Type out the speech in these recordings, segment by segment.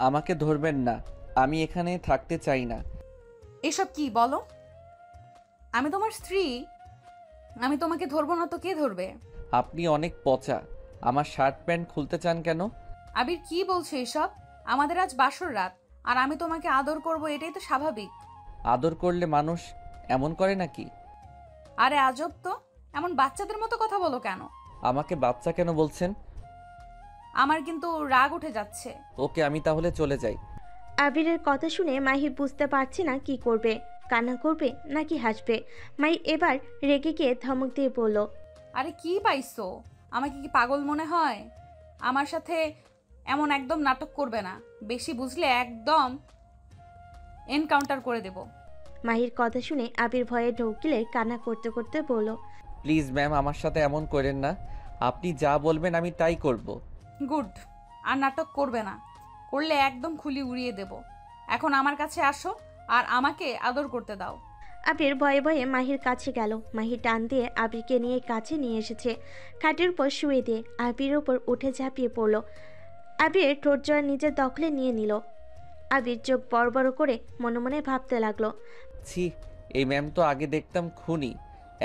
আমাকে ধরবেন না, আমি এখানে থাকতে চাই না। এসব কি বলো? আমি তোমার স্ত্রী, আমি তোমাকে ধরবো না তো কে ধরবে? আপনি অনেক পচা। আমার শার্ট প্যান্ট খুলতে চান কেন? আবির কি বলছো এসব? আমাদের আজ বাসর রাত, আর আমি তোমাকে আদর করব, এটাই তো স্বাভাবিক। আদর করলে মানুষ এমন করে নাকি? আরে আজব তো, এমন বাচ্চাদের মতো কথা বলো কেন? আমাকে বাচ্চা কেন বলছেন? আমার কিন্তু রাগ উঠে যাচ্ছে। ওকে, আমি তাহলে চলে যাই। আবিরের কথা শুনে মাহি বুঝতে পারছে না কি করবে, কান্না করবে নাকি হাসবে। মাহি এবার রেগে গিয়ে ধমক দিয়ে বলল, আরে কি পাইছো? আমাকে কি পাগল মনে হয়? আমার সাথে এমন একদম নাটক করবে না, বেশি বুঝলে একদম এনকাউন্টার করে দেব। মাহির কথা শুনে আবির ভয়ে ঢোকিলে কান্না করতে করতে বলল, প্লিজ ম্যাম, আমার সাথে এমন করেন না। আপনি যা বলবেন আমি তাই করব। গুড। আর নাটক করবে না, করলে একদম খুলি উড়িয়ে দেব। এখন আমার কাছে আসো আর আমাকে আদর করতে দাও। আবির ভয়ে ভয়ে মাহির কাছে গেল। মাহি টান দিয়ে আবিরকে নিয়ে কাছে নিয়ে এসেছে, খাটের উপর শুয়ে দিয়ে আবির উপর উঠে ঝাঁপিয়ে পড়ল। আবির ঠোঁট জোড়া নিজের দখলে নিয়ে নিল। আবির চোখ বড় বড় করে মনে মনে ভাবতে লাগলো, ছি, এই ম্যাম তো আগে দেখতাম খুনি,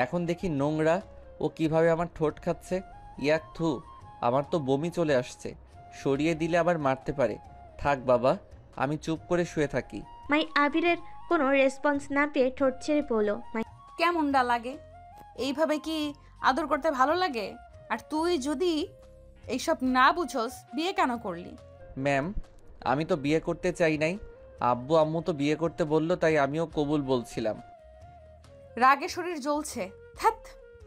এখন দেখি নোংরা। ও কিভাবে আমার ঠোঁট খাচ্ছে! ইয়াক থু, আমার তো বমি চলে আসছে। সরিয়ে দিলে আবার মারতে পারে। থাক বাবা, আমি চুপ করে শুয়ে থাকি। মাই আবিরের কোনো রেসপন্স না পেয়ে ঠোঁট ছেড়ে পড়ল। কেমনটা লাগে? এইভাবে কি আদর করতে ভালো লাগে? আর তুই যদি এইসব না বুঝোস, বিয়ে কেন করলি? ম্যাম, আমি তো বিয়ে করতে চাই নাই। আব্বু আম্মু তো বিয়ে করতে বললো, তাই আমিও কবুল বলছিলাম। রাগে শরীর জ্বলছে। ধ্যাৎ,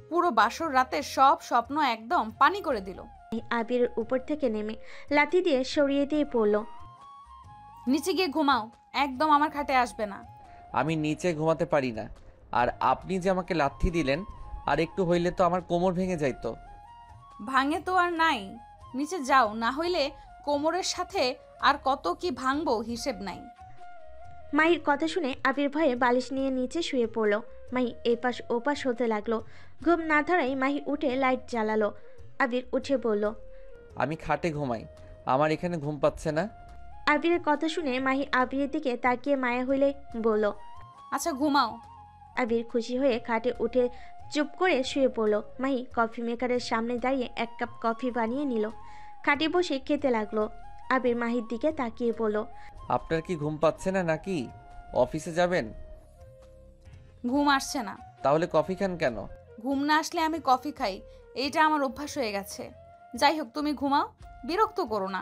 পুরো বাসর রাতে সব স্বপ্ন একদম পানি করে দিল। আবিরের উপর থেকে নেমে লাথি দিয়ে সরিয়ে দিয়ে পড়ল, নিচে গিয়ে ঘুমাও, একদম আমার খাটে আসবে না। আমি নিচে ঘুমাতে পারি না। আর আপনি যে আমাকে লাথি দিলেন, আর একটু হইলে তো আমার কোমর ভেঙে যাইতো। ভাঙে তো আর নাই, নিচে যাও, না হইলে কোমরের সাথে আর কত কি ভাঙবো হিসেব নাই। মাহির কথা শুনে আবির ভয়ে বালিশ নিয়ে নিচে শুয়ে পড়ল। মাহি এপাশ ওপাশ হতে লাগলো। ঘুম না ধরাই মাহি উঠে লাইট জ্বালালো। আবির উঠে বলল, আমি খাটে ঘুমাই, আমার এখানে ঘুম পাচ্ছে না। আবিরের কথা শুনে মাহি আবিরের দিকে তাকিয়ে মায়া হইলে বলল, আচ্ছা ঘুমাও। আবির খুশি হয়ে খাটে উঠে চুপ করে শুয়ে পড়ল। মাহি কফি মেকারের সামনে দাঁড়িয়ে এক কাপ কফি বানিয়ে নিল। খাটে বসে খেতে লাগলো। আবির মাহির দিকে তাকিয়ে বলল, আপনার কি ঘুম পাচ্ছে না নাকি? অফিসে যাবেন? ঘুম আসছে না। তাহলে কফি খান কেন? ঘুম না আসলে আমি কফি খাই, এইটা আমার অভ্যাস হয়ে গেছে। যাই হোক, তুমি ঘুমাও, বিরক্ত করো না।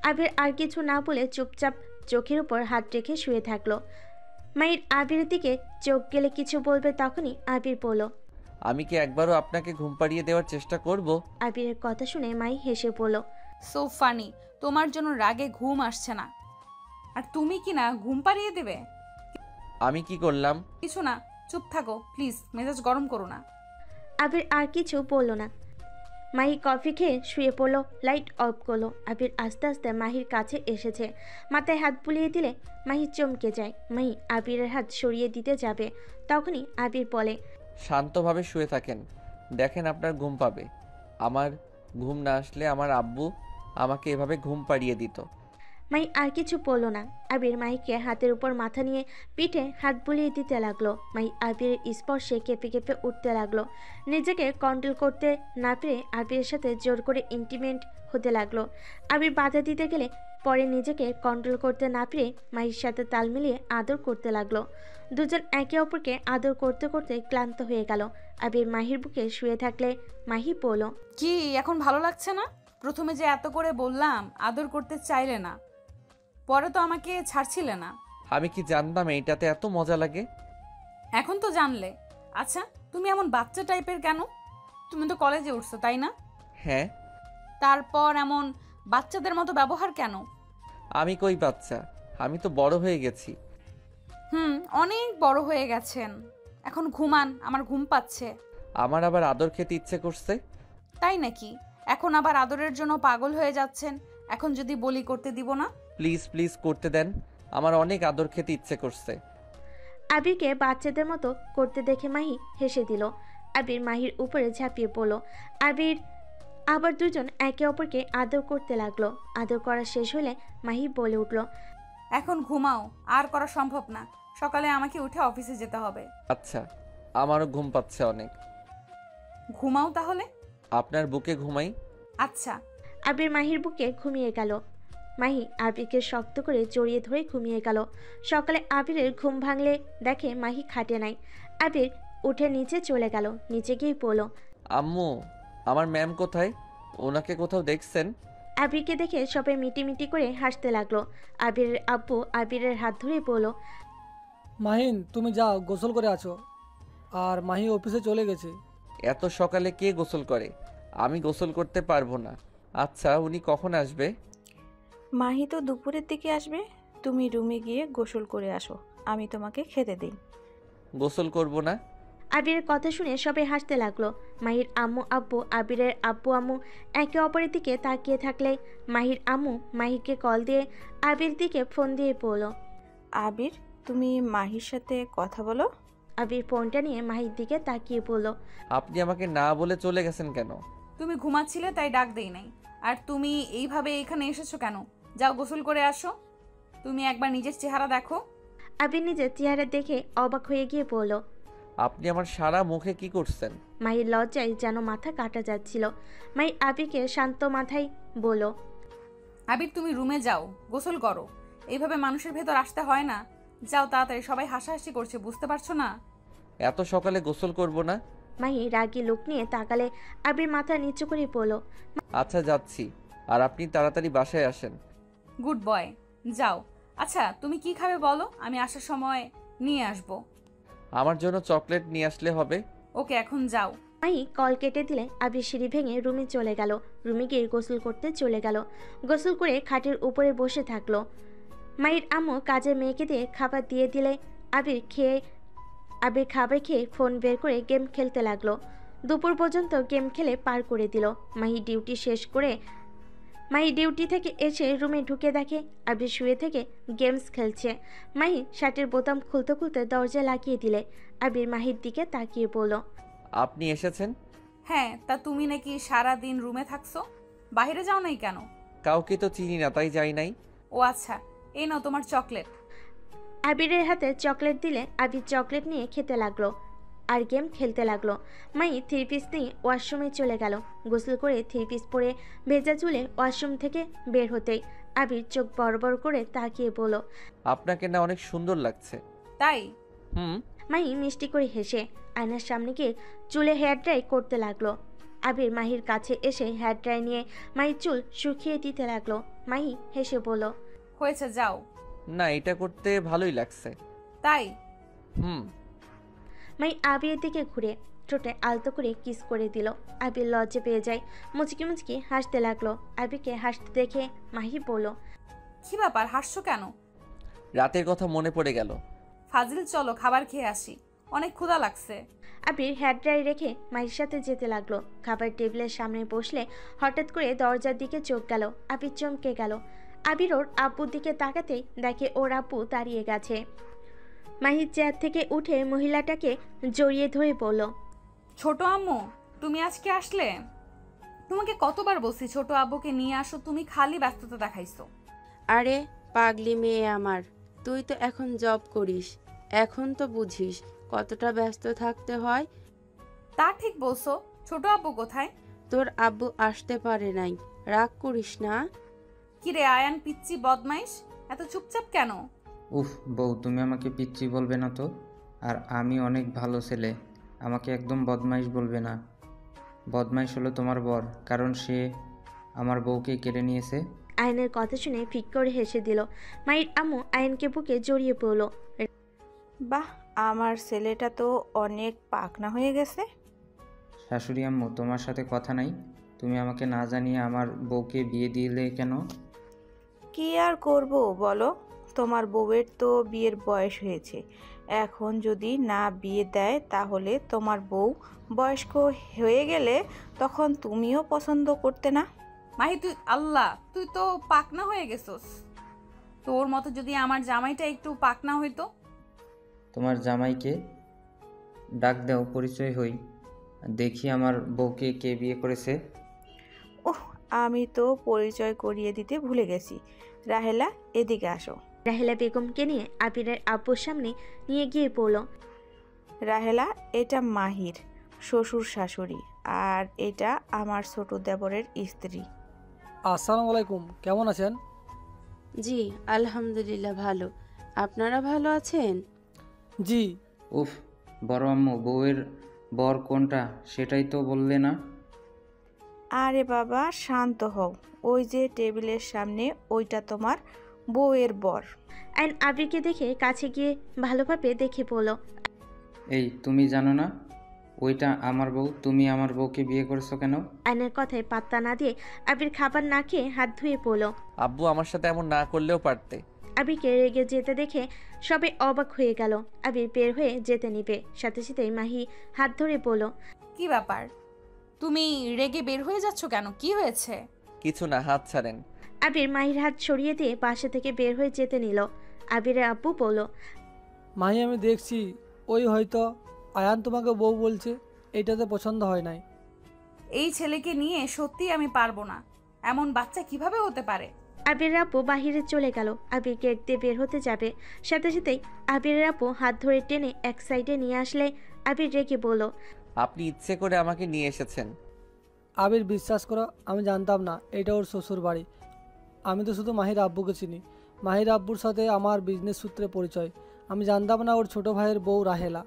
আবির আর কিছু না বলে চুপচাপ চোখের উপর হাত রেখে শুয়ে থাকলো। মাহির আবিরের দিকে চোখ গেলে কিছু বলবে, তখনই আবির বলল, আমি কি একবারও আপনাকে ঘুম পাড়িয়ে দেওয়ার চেষ্টা করব? আবিরের কথা শুনে মাহি হেসে বলল, সো ফানি, তোমার জন্য রাগে ঘুম আসছে না, আর তুমি কি না ঘুম পাড়িয়ে দেবে? আমি কি করলাম? কিছু না, চুপ থাকো প্লিজ, মেজাজ গরম করো না। আবির আর কিছু বলল না। মাহি কফি খেয়ে শুয়ে পড়লো, লাইট অফ করলো। আবির আস্তে আস্তে মাহির কাছে এসেছে, মাথায় হাত বুলিয়ে দিলে মাহি চমকে যায়। মাহি আবিরের হাত সরিয়ে দিতে যাবে, তখনই আবির বলে, শান্তভাবে শুয়ে থাকেন, দেখেন আপনার ঘুম পাবে। আমার ঘুম না আসলে আমার আব্বু আমাকে এভাবে ঘুম পাড়িয়ে দিত। মাহি আর কিছু বলল না। আবির মাহিকে হাতের উপর মাথা নিয়ে পিঠে হাত বুলিয়ে দিতে লাগলো। মাহি আবিরের স্পর্শে কেঁপে কেঁপে উঠতে লাগলো। নিজেকে কন্ট্রোল করতে না পেরে আবিরের সাথে জোর করে ইন্টিমেট হতে লাগলো। আবির বাধা দিতে গেলে পরে নিজেকে কন্ট্রোল করতে না পেরে মাহির সাথে তাল মিলিয়ে আদর করতে লাগলো। দুজন একে অপরকে আদর করতে করতে ক্লান্ত হয়ে গেল। আবির মাহির বুকে শুয়ে থাকলে মাহি বলল, কি এখন ভালো লাগছে না? প্রথমে যে এত করে বললাম আদর করতে চাইলে না, পরে তো আমাকে ছাড়ছিলে না। আমি কি জানতাম এইটাতে এত মজা লাগে? এখন তো জানলে। আচ্ছা, তুমি এমন বাচ্চা টাইপের কেন? তুমি তো কলেজে উঠছো, তাই না? হ্যাঁ। তারপর এমন বাচ্চাদের মতো ব্যবহার কেন? আমি কই বাচ্চা, আমি তো বড় হয়ে গেছি। অনেক বড় হয়ে গেছেন। এখন ঘুমান, আমার ঘুম পাচ্ছে। আমার আবার আদর খেতে ইচ্ছে করছে। তাই নাকি? এখন আবার আদরের জন্য পাগল হয়ে যাচ্ছেন। এখন যদি বলি করতে দিব না? প্লিজ প্লিজ করতে দেন, আমার অনেক আদর খেতে ইচ্ছে করছে। আবিরকে বাচ্চাদের মতো করতে দেখে মাহি হেসে দিল। আবির মাহির উপরে ঝাঁপিয়ে পড়ল। আবির আবার দুজন একে অপরকে আদর করতে লাগলো। আদর করা শেষ হলে মাহি বলে উঠল, এখন ঘুমাও, আর করা সম্ভব না। সকালে আমাকে উঠে অফিসে যেতে হবে। আচ্ছা, আমারও ঘুম পাচ্ছে অনেক। ঘুমাও তাহলে। আপনার বুকে ঘুমাই। আচ্ছা। আবির মাহির বুকে ঘুমিয়ে গেল। মাহি আবিরকে শক্ত করে জড়িয়ে ধরে ঘুমিয়ে গেল। সকালে আবিরের ঘুম ভাঙলে দেখে মাহি খাটে নাই। আবির উঠে নিচে চলে গেল। নিচে গিয়ে পড়ল। আম্মু, আমার ম্যাম কোথায়? ওনাকে কোথাও দেখছেন? আবিরকে দেখে সবাই মিটিমিটি করে হাসতে লাগলো। আবিরের আব্বু আবিরের হাত ধরে বলল, মাহিন, তুমি যাও, গোসল করে আছো। আর মাহি অফিসে চলে গেছে। এত সকালে কে গোসল করে? আমি গোসল করতে পারবো না। আচ্ছা, উনি কখন আসবে? মাহি তো দুপুরের দিকে আসবে। তুমি রুমে গিয়ে গোসল করে আসো, আমি তোমাকে খেতে দিই। গোসল করব না। আবিরের কথা শুনে সবাই হাসতে লাগলো। মাহির আম্মু আব্বু আবিরের আব্বু আম্মু একে অপরের দিকে তাকিয়ে থাকলে মাহির আম্মু মাহিকে কল দিয়ে আবির দিকে ফোন দিয়ে বলল, আবির, তুমি মাহির সাথে কথা বলো। আবির ফোনটা নিয়ে মাহির দিকে তাকিয়ে বলল, আপনি আমাকে না বলে চলে গেছেন কেন? তুমি ঘুমাচ্ছিলে তাই ডাক দেই নাই। আর তুমি এইভাবে এখানে এসেছো কেন? যাও গোসল করে আসো। তুমি একবার নিজের চেহারা দেখো। আবির নিজের চেহারা দেখে অবাক হয়ে গিয়ে বলল। আপনি আমার সারা মুখে কি করছেন? মাহির লজ্জায় যেন মাথা কাটা যাচ্ছিল। মাহি আবিরকে শান্ত মাথায় বলল, আবির, তুমি রুমে যাও, গোসল করো। এইভাবে মানুষের ভেতর আসতে হয় না। যাও তাড়াতাড়ি, সবাই হাসাহাসি করছে, বুঝতে পারছো না? এত সকালে গোসল করব না। মাহি রাগী লোক নিয়ে তাকালে আবির মাথা নিচু করে বলল, আচ্ছা, যাচ্ছি। আর আপনি তাড়াতাড়ি বাসায় আসেন। গুড বয়, যাও। আচ্ছা, তুমি কি খাবে বলো, আমি আসার সময় নিয়ে আসবো। আমার জন্য চকলেট নিয়ে আসলে হবে। ওকে, এখন যাও। মাহি কল কেটে দিলে আবির সিঁড়ি ভেঙে রুমে চলে গেল। রুমে গিয়ে গোসল করতে চলে গেল। গোসল করে খাটের উপরে বসে থাকলো। মাহির আম্মু কাজের মেয়েকে দিয়ে খাবার দিয়ে দিলে আবির খাবার খেয়ে ফোন বের করে গেম খেলতে লাগলো। দুপুর পর্যন্ত গেম খেলে পার করে দিল। মাহি ডিউটি থেকে এসে রুমে ঢুকে দেখে আবির শুয়ে থেকে গেমস খেলছে। মাহি শার্টের বোতাম খুলতে খুলতে দরজা লাগিয়ে দিলে আবির মাহির দিকে তাকিয়ে বলল, আপনি এসেছেন? হ্যাঁ, তা তুমি নাকি সারা দিন রুমে থাকছো? বাইরে যাও নাই কেন? কাউকে তো চিনি না, তাই যাই নাই। ও আচ্ছা, এই নাও তোমার চকলেট। আবিরের হাতে চকলেট দিলে আবির চকলেট নিয়ে খেতে লাগলো আর গেম খেলতে লাগলো। মাই থ্রি পিস নিয়ে ওয়াশরুমে চলে গেল। গোসল করে থ্রি পিস পরে ভেজা চুলে ওয়াশরুম থেকে বের হতেই আবির চোখ বড় বড় করে তাকিয়ে বলল, আপনাকে না অনেক সুন্দর লাগছে। তাই? হুম। মাই মিষ্টি করে হেসে আয়নার সামনে গিয়ে চুলে হেয়ার ড্রাই করতে লাগলো। আবির মাহির কাছে এসে হেয়ার ড্রাই নিয়ে মাহির চুল শুকিয়ে দিতে লাগলো। মাহি হেসে বলল, হয়েছে, যাও। না, এটা করতে ভালোই লাগছে। তাই? হুম। মাই আবিরের দিকে ঘুরে ঠোঁটে আলতো করে কিস করে দিল। আবির লজ্জা পেয়ে যায়। মুচকি মুচকি হাসতে লাগলো। আবিরকে হাসতে দেখে মাহি বলল, কি ব্যাপার, হাসছো কেন? রাতের কথা মনে পড়ে গেল। ফাজিল, চলো খাবার খেয়ে আসি, অনেক ক্ষুধা লাগছে। আবির হেয়ার ড্রাই রেখে মাহির সাথে যেতে লাগলো। খাবার টেবিলের সামনে বসলে হঠাৎ করে দরজার দিকে চোখ গেল। আবির চমকে গেল। আবির ওর আব্বুর দিকে তাকাতেই দেখে ওর আব্বু দাঁড়িয়ে গেছে। মাহির চেয়ার থেকে উঠে মহিলাটাকে জড়িয়ে ধরে বলল, ছোট আম্মু, তুমি আজকে আসলে? তোমাকে কতবার বলছি ছোট আব্বুকে নিয়ে আসো, তুমি খালি ব্যস্ততা দেখাইছো। আরে পাগলি মেয়ে আমার, তুই তো এখন জব করিস, এখন তো বুঝিস কতটা ব্যস্ত থাকতে হয়। তা ঠিক বলছো। ছোট আব্বু কোথায়? তোর আব্বু আসতে পারে নাই, রাগ করিস না। কিরে আয়ান, পিচ্চি বদমাইশ, এত চুপচাপ কেন? উফ বউ, তুমি আমাকে পিচ্চি বলবে না তো। আর আমি অনেক ভালো ছেলে, আমাকে একদম বদমাইশ বলবে না। বদমাইশ হলো তোমার বর, কারণ সে আমার বউকে কেড়ে নিয়েছে। আয়নের কথা শুনে ফিক করে হেসে দিল। মাহির আম্মু আয়নকে বুকে জড়িয়ে পড়ল। বাহ, আমার ছেলেটা তো অনেক পাকনা হয়ে গেছে। শাশুড়ি আম্মু, তোমার সাথে কথা নাই? তুমি আমাকে না জানিয়ে আমার বউকে বিয়ে দিলে কেন? কি আর করব বলো, তোমার বউয়ের তো বিয়ের বয়স হয়েছে। এখন যদি না বিয়ে দেয় তাহলে তোমার বউ বয়স্ক হয়ে গেলে তখন তুমিও পছন্দ করতে না। মাহি, তুই আল্লাহ, তুই তো পাকনা হয়ে গেছস। তোর মতো যদি আমার জামাইটা একটু পাকনা হইতো। তোমার জামাইকে ডাক দাও, পরিচয় হই, দেখি আমার বউকে কে বিয়ে করেছে। ওহ, আমি তো পরিচয় করিয়ে দিতে ভুলে গেছি। রাহেলা, এদিকে আসো। রাহেলা বেগমকে নিয়ে আবিরের আব্বুর সামনে নিয়ে গিয়ে বলল, রাহেলা, এটা মাহির শ্বশুর শাশুড়ি, আর এটা আমার ছোট দেবরের স্ত্রী। আসসালামু আলাইকুম, কেমন আছেন? জি আলহামদুলিল্লাহ ভালো। আপনারা ভালো আছেন? জি। উফ, বড় আম্মু, বউয়ের বর কোনটা সেটাই তো বললে না। আরে বাবা, শান্ত হও। ওই যে টেবিলের সামনে, ওইটা তোমার বউয়ের বর। আয়ন আবিরকে দেখে কাছে গিয়ে ভালোভাবে দেখে বলল, এই, তুমি জানো না ওইটা আমার বউ? তুমি আমার বউকে বিয়ে করেছো কেন? আয়নের কথায় পাত্তা না দিয়ে আবির খাবার না খেয়ে হাত ধুয়ে পড়ল। আব্বু আমার সাথে এমন না করলেও পারতে। আবিরকে রেগে যেতে দেখে সবাই অবাক হয়ে গেল। আবির বের হয়ে যেতে নিবে, সাথে সাথেই মাহি হাত ধরে বলল, কি ব্যাপার, তুমি রেগে বের হয়ে যাচ্ছ কেন? কি হয়েছে? কিছু না, হাত ছাড়েন। আবির মাহির হাত সরিয়ে দিয়ে বাসা থেকে বের হয়ে যেতে নিল। আবিরের আব্বু বলল, মাহি, আমি দেখছি ওই হয়তো আয়ান তোমাকে বউ বলছে, এইটাতে পছন্দ হয় নাই। এই ছেলেকে নিয়ে সত্যি আমি পারবো না। এমন বাচ্চা কিভাবে হতে পারে? আবিরের আপু বাহিরে চলে গেল। আবির গেট দিয়ে বের হতে যাবে, সাথে সাথেই আবিরের আপু হাত ধরে টেনে এক সাইডে নিয়ে আসলে আবির রেগে বলল, আপনি ইচ্ছে করে আমাকে নিয়ে এসেছেন। আবির, বিশ্বাস করো, আমি জানতাম না এটা ওর শ্বশুর বাড়ি। আমি তো শুধু মাহির আব্বুকে চিনি। মাহির আব্বুর সাথে আমার বিজনেস সূত্রে পরিচয়। আমি জানতাম না ওর ছোট ভাইয়ের বউ রাহেলা।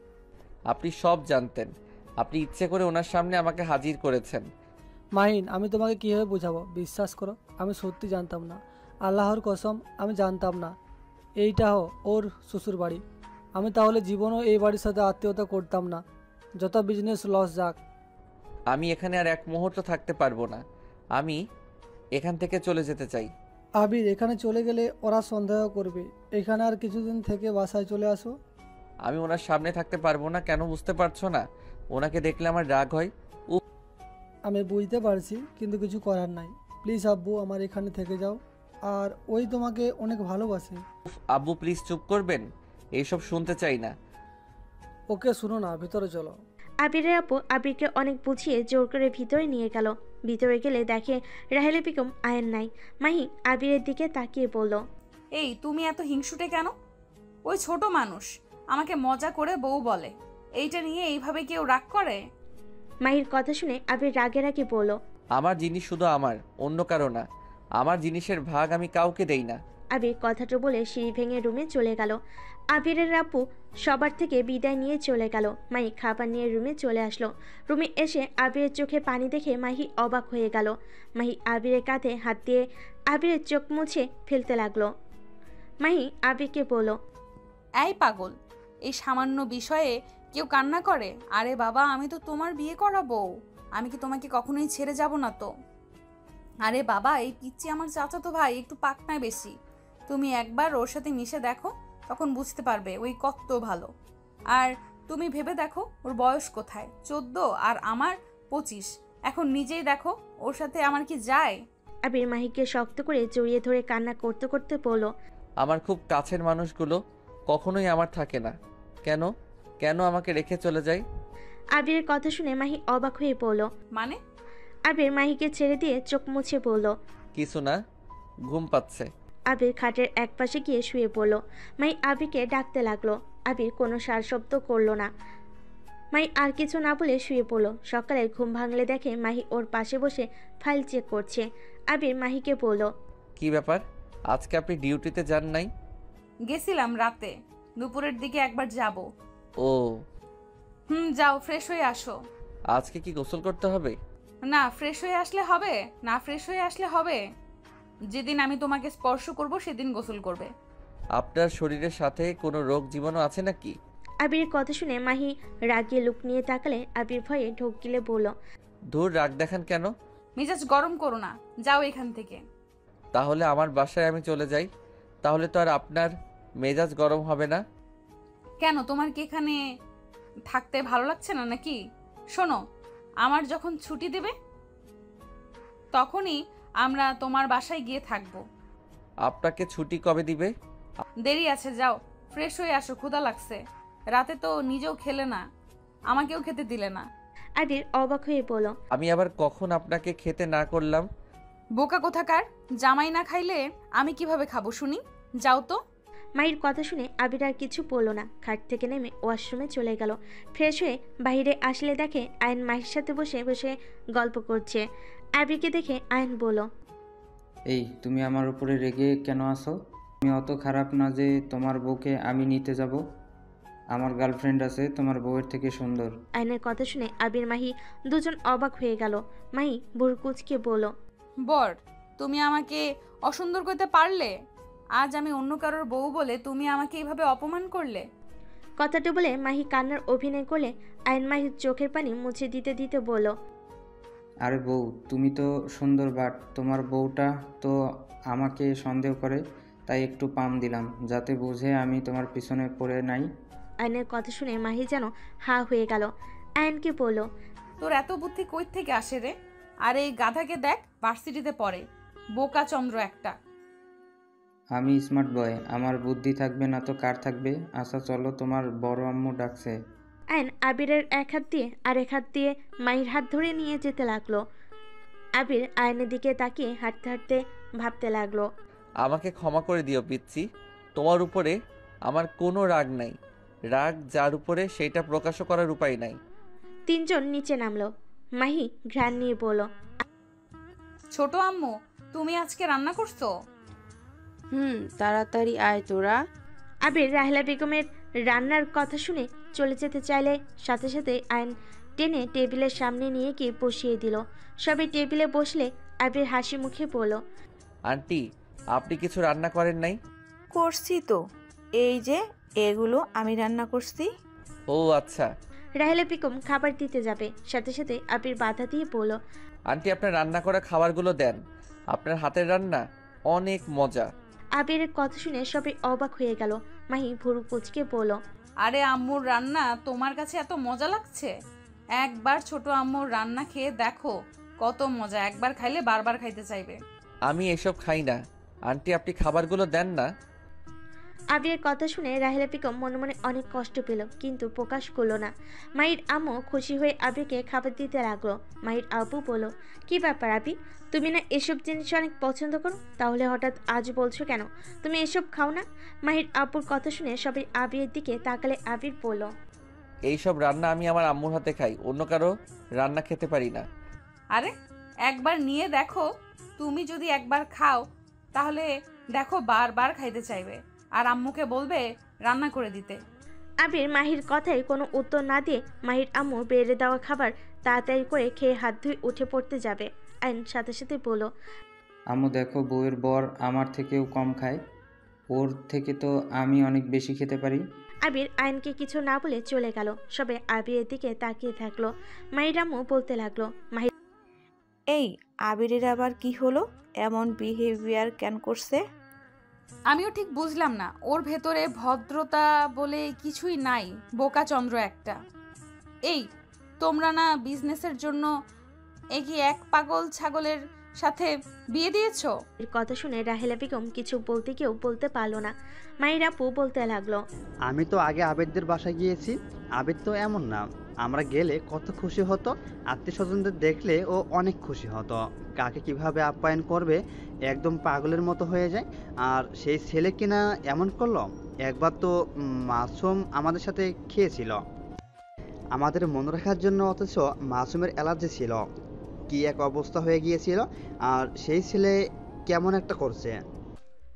আপনি সব জানতেন। আপনি ইচ্ছে করে ওনার সামনে আমাকে হাজির করেছেন। মাহিন, আমি তোমাকে কীভাবে বোঝাবো? বিশ্বাস করো, আমি সত্যি জানতাম না। আল্লাহর কসম, আমি জানতাম না এইটাও ওর শ্বশুর বাড়ি। আমি তাহলে জীবনও এই বাড়ির সাথে আত্মীয়তা করতাম না, যত বিজনেস লস যাক। আমি এখানে আর এক মুহূর্ত থাকতে পারবো না। আমি এখান থেকে চলে যেতে চাই। আবির, এখানে চলে গেলে ওরা সন্দেহ করবে। এখানে আর কিছুদিন থেকে বাসায় চলে আসো। আমি ওনার সামনে থাকতে পারবো না, কেন বুঝতে পারছো না? ওনাকে দেখলে আমার রাগ হয়। আমি বুঝতে পারছি, কিন্তু কিছু করার নাই। প্লিজ আব্বু, আমার এখানে থেকে যাও। আর ওই তোমাকে অনেক ভালোবাসে। উফ, আব্বু প্লিজ চুপ করবেন, এইসব শুনতে চাই না। ওকে শুনো না, ভিতরে চলো। আবিরের আপু আবিরকে অনেক বুঝিয়ে জোর করে ভিতরে নিয়ে গেল। ভিতরে গেলে দেখে রাহেলা বেগম আয়ন নাই। মাহি আবিরের দিকে তাকিয়ে বলল, এই, তুমি এত হিংসুটে কেন? ওই ছোট মানুষ, আমাকে মজা করে বউ বলে। এইটা নিয়ে এইভাবে কেউ রাগ করে? মাহির কথা শুনে আবির রাগে রাগে বলল, আমার জিনিস শুধু আমার, অন্য কারো না। আমার জিনিসের ভাগ আমি কাউকে দেই না। আবির কথাটা বলে সিঁড়ি ভেঙে রুমে চলে গেল। আবিরের আপু সবার থেকে বিদায় নিয়ে চলে গেল। মাহি খাবার নিয়ে রুমে চলে আসলো। রুমে এসে আবিরের চোখে পানি দেখে মাহি অবাক হয়ে গেল। মাহি আবিরের কাঁধে হাত দিয়ে আবিরের চোখ মুছে ফেলতে লাগলো। মাহি আবিরকে বলল, এই পাগল, এই সামান্য বিষয়ে কেউ কান্না করে? আরে বাবা, আমি তো তোমার বিয়ে করা বউ। আমি কি তোমাকে কখনোই ছেড়ে যাব না তো? আরে বাবা, এই পিচ্চি আমার চাচাতো ভাই, একটু পাকনায় বেশি। তুমি একবার ওর সাথে মিশে দেখো, তখন বুঝতে পারবে ওই কত ভালো। আর তুমি ভেবে দেখো ওর বয়স কোথায়, 14 আর আমার 25। এখন নিজেই দেখো ওর সাথে আমার কি যায়। আবির মাহিকে শক্ত করে জড়িয়ে ধরে কান্না করতে করতে বলল, আমার খুব কাছের মানুষগুলো কখনোই আমার থাকে না। কেন কেন আমাকে রেখে চলে যায়? আবিরের কথা শুনে মাহি অবাক হয়ে পড়ল। মানে? আবির মাহিকে ছেড়ে দিয়ে চোখ মুছে বলল, কিছু না, ঘুম পাচ্ছে। আবির খাটের এক পাশে গিয়ে শুয়ে পড়ল। মাই আবিরকে ডাকতে লাগলো। আবির কোনো সার শব্দ করলো না। মাই আর কিছু না বলে শুয়ে পড়ল। সকালে ঘুম ভাঙলে দেখে মাহি ওর পাশে বসে ফাইল চেক করছে। আবির মাহিকে বলল, কি ব্যাপার, আজকে আপনি ডিউটিতে যান নাই? গেছিলাম রাতে, দুপুরের দিকে একবার যাব। ও, যাও, ফ্রেশ হয়ে আসো। আজকে কি গোসল করতে হবে? না, ফ্রেশ হয়ে আসলে হবে না? ফ্রেশ হয়ে আসলে হবে? যেদিন আমি তোমাকে স্পর্শ করব সেদিন গোসল করবে। আপনার শরীরের সাথে কোনো রোগ জীবাণু আছে নাকি? আবির কথা শুনে মাহি রাগিয়ে লুক নিয়ে তাকালে আবির ভয়ে ঢোক গিলে বলল, দূর, রাগ দেখান কেন? মেজাজ গরম করো না, যাও এখান থেকে। তাহলে আমার বাসায় আমি চলে যাই, তাহলে তো আর আপনার মেজাজ গরম হবে না। কেন, তোমার কি এখানে থাকতে ভালো লাগছে না নাকি? শোনো, আমার যখন ছুটি দেবে তখনই আমরা তোমার বাসায় গিয়ে থাকবো। আপনাকে ছুটি কবে দিবে? দেরি আছে, যাও ফ্রেশ হয়ে আসো, ক্ষুধা লাগছে। রাতে তো নিজেও খেলে না, আমাকেও খেতে দিলে না। আবির অবাক হয়ে বলল, আমি আবার কখন আপনাকে খেতে না করলাম? বোকা কোথাকার, জামাই না খাইলে আমি কিভাবে খাবো শুনি? যাও তো। মাহির কথা শুনে আবির আর কিছু বলল না। খাট থেকে নেমে ওয়াশরুমে চলে গেল। ফ্রেশ হয়ে বাইরে আসলে দেখে আয়ন মাহির সাথে বসে বসে গল্প করছে। আবিরকে দেখে আয়ন বলল, এই তুমি আমার উপরে রেগে কেন আসো? আমি অত খারাপ না যে তোমার বউকে আমি নিতে যাব। আমার গার্লফ্রেন্ড আছে তোমার বউয়ের থেকে সুন্দর। আয়নের কথা শুনে আবির মাহি দুজন অবাক হয়ে গেল। মাহি বুড়কুচকে বলল, বর, তুমি আমাকে অসুন্দর করতে পারলে? আজ আমি অন্য কারোর বউ বলে তুমি আমাকে এইভাবে অপমান করলে। কথাটা বলে মাহি কান্নার অভিনয় করলে আয়ন মাহির চোখের পানি মুছে দিতে দিতে বলল, আরে বউ, তুমি তো সুন্দর, বাট তোমার বউটা তো আমাকে সন্দেহ করে, তাই একটু পাম দিলাম যাতে বুঝে আমি তোমার পিছনে পড়ে নাই। আয়নের কথা শুনে মাহি যেন হা হয়ে গেল। আয়নকে বলল, তোর এত বুদ্ধি কই থেকে আসে রে? আর এই গাধাকে দেখ, ভার্সিটিতে পড়ে, বোকা চন্দ্র একটা। আমি স্মার্ট বয়, আমার বুদ্ধি থাকবে না তো কার থাকবে? আচ্ছা চলো, তোমার বড় আম্মু ডাকছে। আয়ন আবিরের এক হাত দিয়ে আরেক হাত দিয়ে মাহির হাত ধরে নিয়ে যেতে লাগলো। আবির আয়নের দিকে তাকিয়ে হাঁটতে হাঁটতে ভাবতে লাগলো, আমাকে ক্ষমা করে দিও পিচ্ছি, তোমার উপরে আমার কোনো রাগ নাই। রাগ যার উপরে সেইটা প্রকাশও করার উপায় নাই। তিনজন নিচে নামলো। মাহি ঘ্রাণ নিয়ে বলল, ছোট আম্মু, তুমি আজকে রান্না করছো? তাড়াতাড়ি আয় তোরা। আবির রাহেলা বেগমের রান্নার কথা শুনে চলে যেতে চাইলে সাথে সাথে আয়ন টেনে টেবিলের সামনে নিয়ে গিয়ে বসিয়ে দিল। সবাই টেবিলে বসলে আবির হাসি মুখে বলল, আন্টি, আপনি কিছু রান্না করেন নাই? করছি তো, এই যে এগুলো আমি রান্না করছি। ও আচ্ছা। রাহেলা বেগম খাবার দিতে যাবে, সাথে সাথে আবির বাধা দিয়ে বলল, আন্টি, আপনার রান্না করা খাবারগুলো দেন, আপনার হাতের রান্না অনেক মজা। আবিরের কথা শুনে সবাই অবাক হয়ে গেল। মাহি ভুরু কুচকে বলল, আরে আম্মুর রান্না তোমার কাছে এত মজা লাগছে? একবার ছোট আম্মুর রান্না খেয়ে দেখো, কত মজা, একবার খাইলে বারবার খাইতে চাইবে। আমি এসব খাই না। আন্টি, আপনি খাবারগুলো দেন না। আবিরের কথা শুনে রাহেলা বেগম মনে মনে অনেক কষ্ট পেল, কিন্তু প্রকাশ করলো না। মাহির আম্মু খুশি হয়ে আবিরকে খাবার দিতে লাগলো। মাহির আব্বু বলল, কি ব্যাপার আবি, তুমি না এসব জিনিস অনেক পছন্দ করো, তাহলে হঠাৎ আজ বলছো কেন তুমি এসব খাও না? মাহির আব্বুর কথা শুনে সবাই আবিরের দিকে তাকালে আবির বলল, এইসব রান্না আমি আমার আম্মুর হাতে খাই, অন্য কারো রান্না খেতে পারি না। আরে একবার নিয়ে দেখো, তুমি যদি একবার খাও তাহলে দেখো বারবার খাইতে চাইবে, আর আম্মুকে বলবে রান্না করে দিতে। আবির মাহির কথায় কোনো উত্তর না দিয়ে মাহির আম্মু বেড়ে দেওয়া খাবার তাড়াতাড়ি করে খেয়ে হাত ধুয়ে উঠে পড়তে যাবে। আইন সাথে সাথে বলল, আম্মু দেখো, বউয়ের বর আমার থেকেও কম খায়, ওর থেকে তো আমি অনেক বেশি খেতে পারি। আবির আইনকে কিছু না বলে চলে গেল। সবাই আবিরের দিকে তাকিয়ে থাকলো। মাহির আম্মু বলতে লাগলো, মাহির, এই আবিরের আবার কি হলো? এমন বিহেভিয়ার কেন করছে? আমিও ঠিক বুঝলাম না, ওর ভেতরে ভদ্রতা বলে কিছুই নাই, বোকা চন্দ্র একটা। এই তোমরা না বিজনেসের জন্য এগিয়ে এক পাগল ছাগলের সাথে বিয়ে দিয়েছো? এর কথা শুনে রাহেলা বেগম কিছু বলতে গিয়েও বলতে পারলো না। মাহির আপু বলতে লাগলো, আমি তো আগে আবেদদের বাসায় গিয়েছি। আবেদ তো এমন না, আমরা গেলে কত খুশি হতো, আত্মীয় স্বজনদের দেখলে ও অনেক খুশি হতো। কাকে কিভাবে আপ্যায়ন করবে একদম পাগলের মতো হয়ে যায়। আর সেই ছেলে কিনা এমন করলো। একবার তো মাসুম আমাদের সাথে খেয়েছিল আমাদের মনে রাখার জন্য, অথচ মাসুমের অ্যালার্জি ছিল। কি এক অবস্থা হয়ে গিয়েছিল, আর সেই ছেলে কেমন একটা করছে।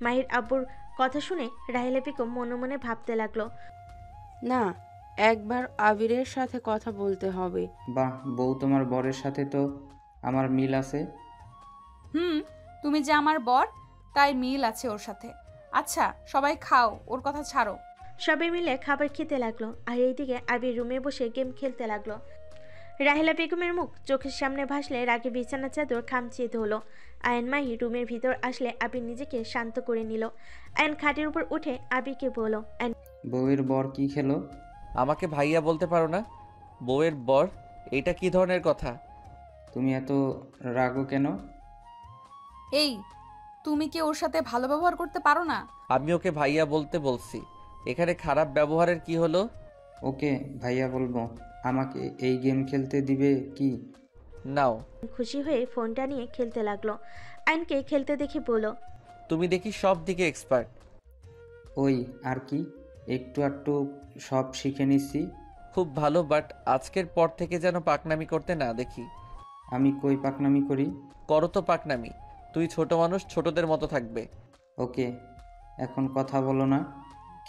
মাহির আব্বুর কথা শুনে রাহেলা বেগম মনে মনে ভাবতে লাগলো, না, একবার আবিরের সাথে কথা বলতে হবে। বাহ বউ, তোমার বরের সাথে তো আমার মিল আছে। তুমি যে আমার বর, তাই মিল আছে ওর সাথে। আচ্ছা সবাই খাও, ওর কথা ছাড়ো। সবাই মিলে খাবার খেতে লাগলো। আর এইদিকে আবির রুমে বসে গেম খেলতে লাগলো। রাহেলা বেগমের মুখ চোখের সামনে ভাসলে রাগে বিছানা চাদর খামচিয়ে ধরলো। আয়ন মাহি রুমের ভিতর আসলে আবির নিজেকে শান্ত করে নিল। আয়ন খাটের উপর উঠে আবিরকে বলল, বউয়ের বর কি খেলো? আমাকে ভাইয়া বলতে পারো না? বউয়ের বর, এটা কি ধরনের কথা? তুমি এত রাগো কেন? এই তুমি কি ওর সাথে ভালো ব্যবহার করতে পারো না? আমি ওকে ভাইয়া বলতে বলছি, এখানে খারাপ ব্যবহারের কি হলো? ওকে ভাইয়া বলবো। আমাকে এই গেম খেলতে দিবে কি? নাও। খুশি হয়ে ফোনটা নিয়ে খেলতে লাগলো। আয়নকে খেলতে দেখে বলল, তুমি দেখি সব দিকে এক্সপার্ট। ওই আর কি, একটু একটু সব শিখে নিচ্ছি। খুব ভালো, বাট আজকের পর থেকে যেন পাকনামি করতে না দেখি। আমি কই পাকনামি করি? করো তো পাকনামি। তুই ছোট মানুষ, ছোটদের মতো থাকবে। ওকে, এখন কথা বলো না,